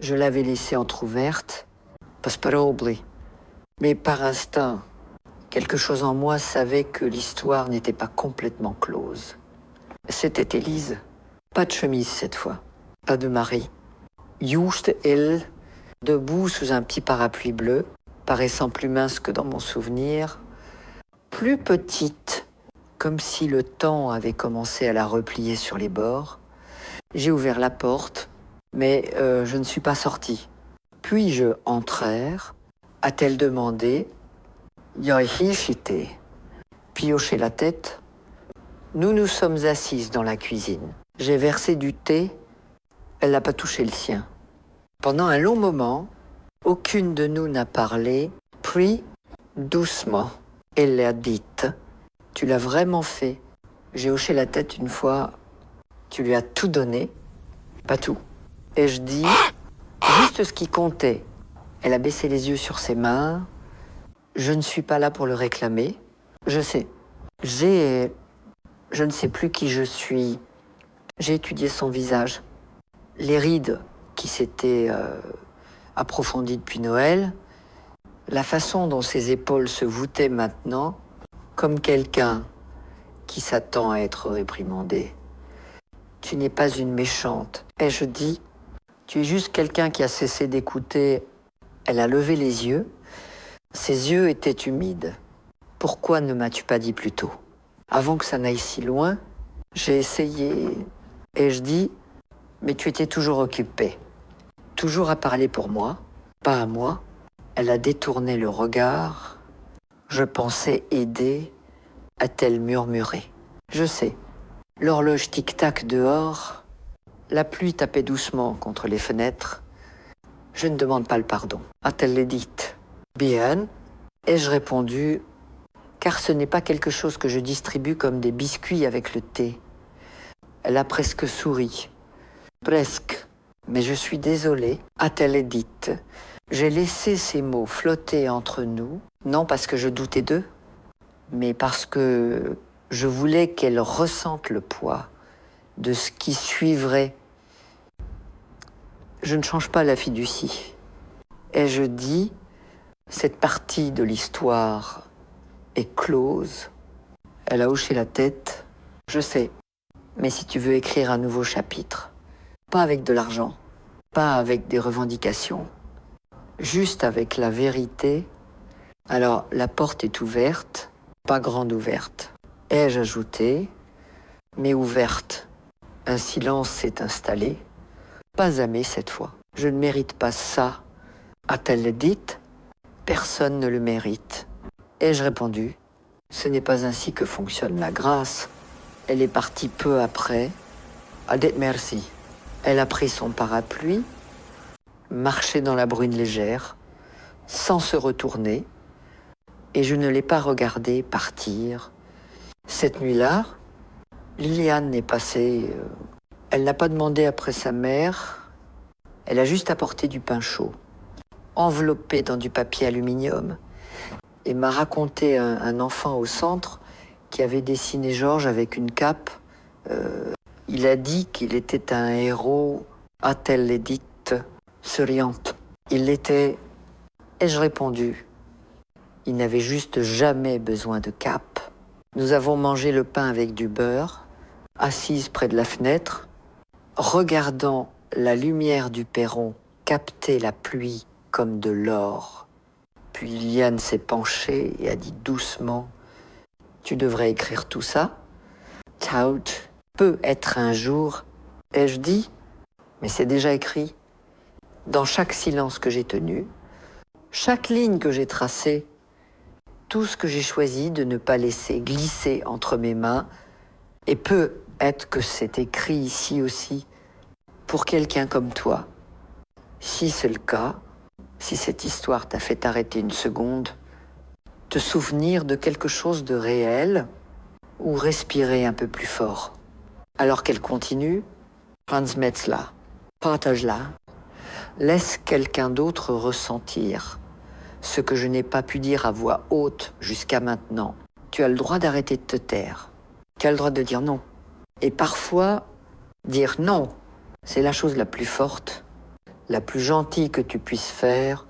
Je l'avais laissée entr'ouverte, probably. Mais par instinct, quelque chose en moi savait que l'histoire n'était pas complètement close. C'était Élise. Pas de chemise cette fois, pas de mari. Juste elle, debout sous un petit parapluie bleu, paraissant plus mince que dans mon souvenir, plus petite, comme si le temps avait commencé à la replier sur les bords. J'ai ouvert la porte, mais je ne suis pas sortie. Puis-je entrer? A-t-elle demandé? Puis hoché la tête. Nous nous sommes assises dans la cuisine. J'ai versé du thé, elle n'a pas touché le sien. Pendant un long moment, aucune de nous n'a parlé, puis, doucement, elle l'a dite. Tu l'as vraiment fait. J'ai hoché la tête une fois. Tu lui as tout donné, pas tout. Et je dis, juste ce qui comptait. Elle a baissé les yeux sur ses mains. Je ne suis pas là pour le réclamer. Je sais. Je ne sais plus qui je suis. J'ai étudié son visage. Les rides qui s'étaient approfondies depuis Noël. La façon dont ses épaules se voûtaient maintenant, comme quelqu'un qui s'attend à être réprimandé. Tu n'es pas une méchante. Et je dis, tu es juste quelqu'un qui a cessé d'écouter. Elle a levé les yeux. Ses yeux étaient humides. Pourquoi ne m'as-tu pas dit plus tôt? Avant que ça n'aille si loin, j'ai essayé. Et je dis, mais tu étais toujours occupée. Toujours à parler pour moi, pas à moi. Elle a détourné le regard. Je pensais aider, a-t-elle murmuré. Je sais. L'horloge tic-tac dehors. La pluie tapait doucement contre les fenêtres. Je ne demande pas le pardon. A-t-elle dit? Bien. Ai-je répondu, car ce n'est pas quelque chose que je distribue comme des biscuits avec le thé. Elle a presque souri. Presque. Mais je suis désolée. A-t-elle dit? J'ai laissé ces mots flotter entre nous, non parce que je doutais d'eux, mais parce que je voulais qu'elle ressente le poids de ce qui suivrait. Je ne change pas la fiducie. Et je dis, cette partie de l'histoire est close. Elle a hoché la tête. Je sais, mais si tu veux écrire un nouveau chapitre, pas avec de l'argent, pas avec des revendications, juste avec la vérité, alors la porte est ouverte, pas grande ouverte. Ai-je ajouté, mais ouverte. Un silence s'est installé. Pas aimé cette fois. Je ne mérite pas ça. A-t-elle dit? Personne ne le mérite. Ai-je répondu? Ce n'est pas ainsi que fonctionne la grâce. Elle est partie peu après. A dit merci. Elle a pris son parapluie, marché dans la bruine légère, sans se retourner, et je ne l'ai pas regardée partir. Cette nuit-là, Liliane est passée. Elle n'a pas demandé après sa mère. Elle a juste apporté du pain chaud, enveloppé dans du papier aluminium, et m'a raconté un enfant au centre qui avait dessiné Georges avec une cape. Il a dit qu'il était un héros, a-t-elle dit, souriante. Il l'était. Ai-je répondu? Il n'avait juste jamais besoin de cape. Nous avons mangé le pain avec du beurre, assise près de la fenêtre, regardant la lumière du perron capter la pluie comme de l'or. Puis Liliane s'est penchée et a dit doucement, « Tu devrais écrire tout ça. Tout peut être un jour. » Ai-je dit? Mais c'est déjà écrit. Dans chaque silence que j'ai tenu, chaque ligne que j'ai tracée, tout ce que j'ai choisi de ne pas laisser glisser entre mes mains, et peut être que c'est écrit ici aussi, pour quelqu'un comme toi. Si c'est le cas, si cette histoire t'a fait t'arrêter une seconde, te souvenir de quelque chose de réel, ou respirer un peu plus fort. Alors qu'elle continue, transmets-la, partage-la, laisse quelqu'un d'autre ressentir. ce que je n'ai pas pu dire à voix haute jusqu'à maintenant. Tu as le droit d'arrêter de te taire. Tu as le droit de dire non. Et parfois, dire non, c'est la chose la plus forte, la plus gentille que tu puisses faire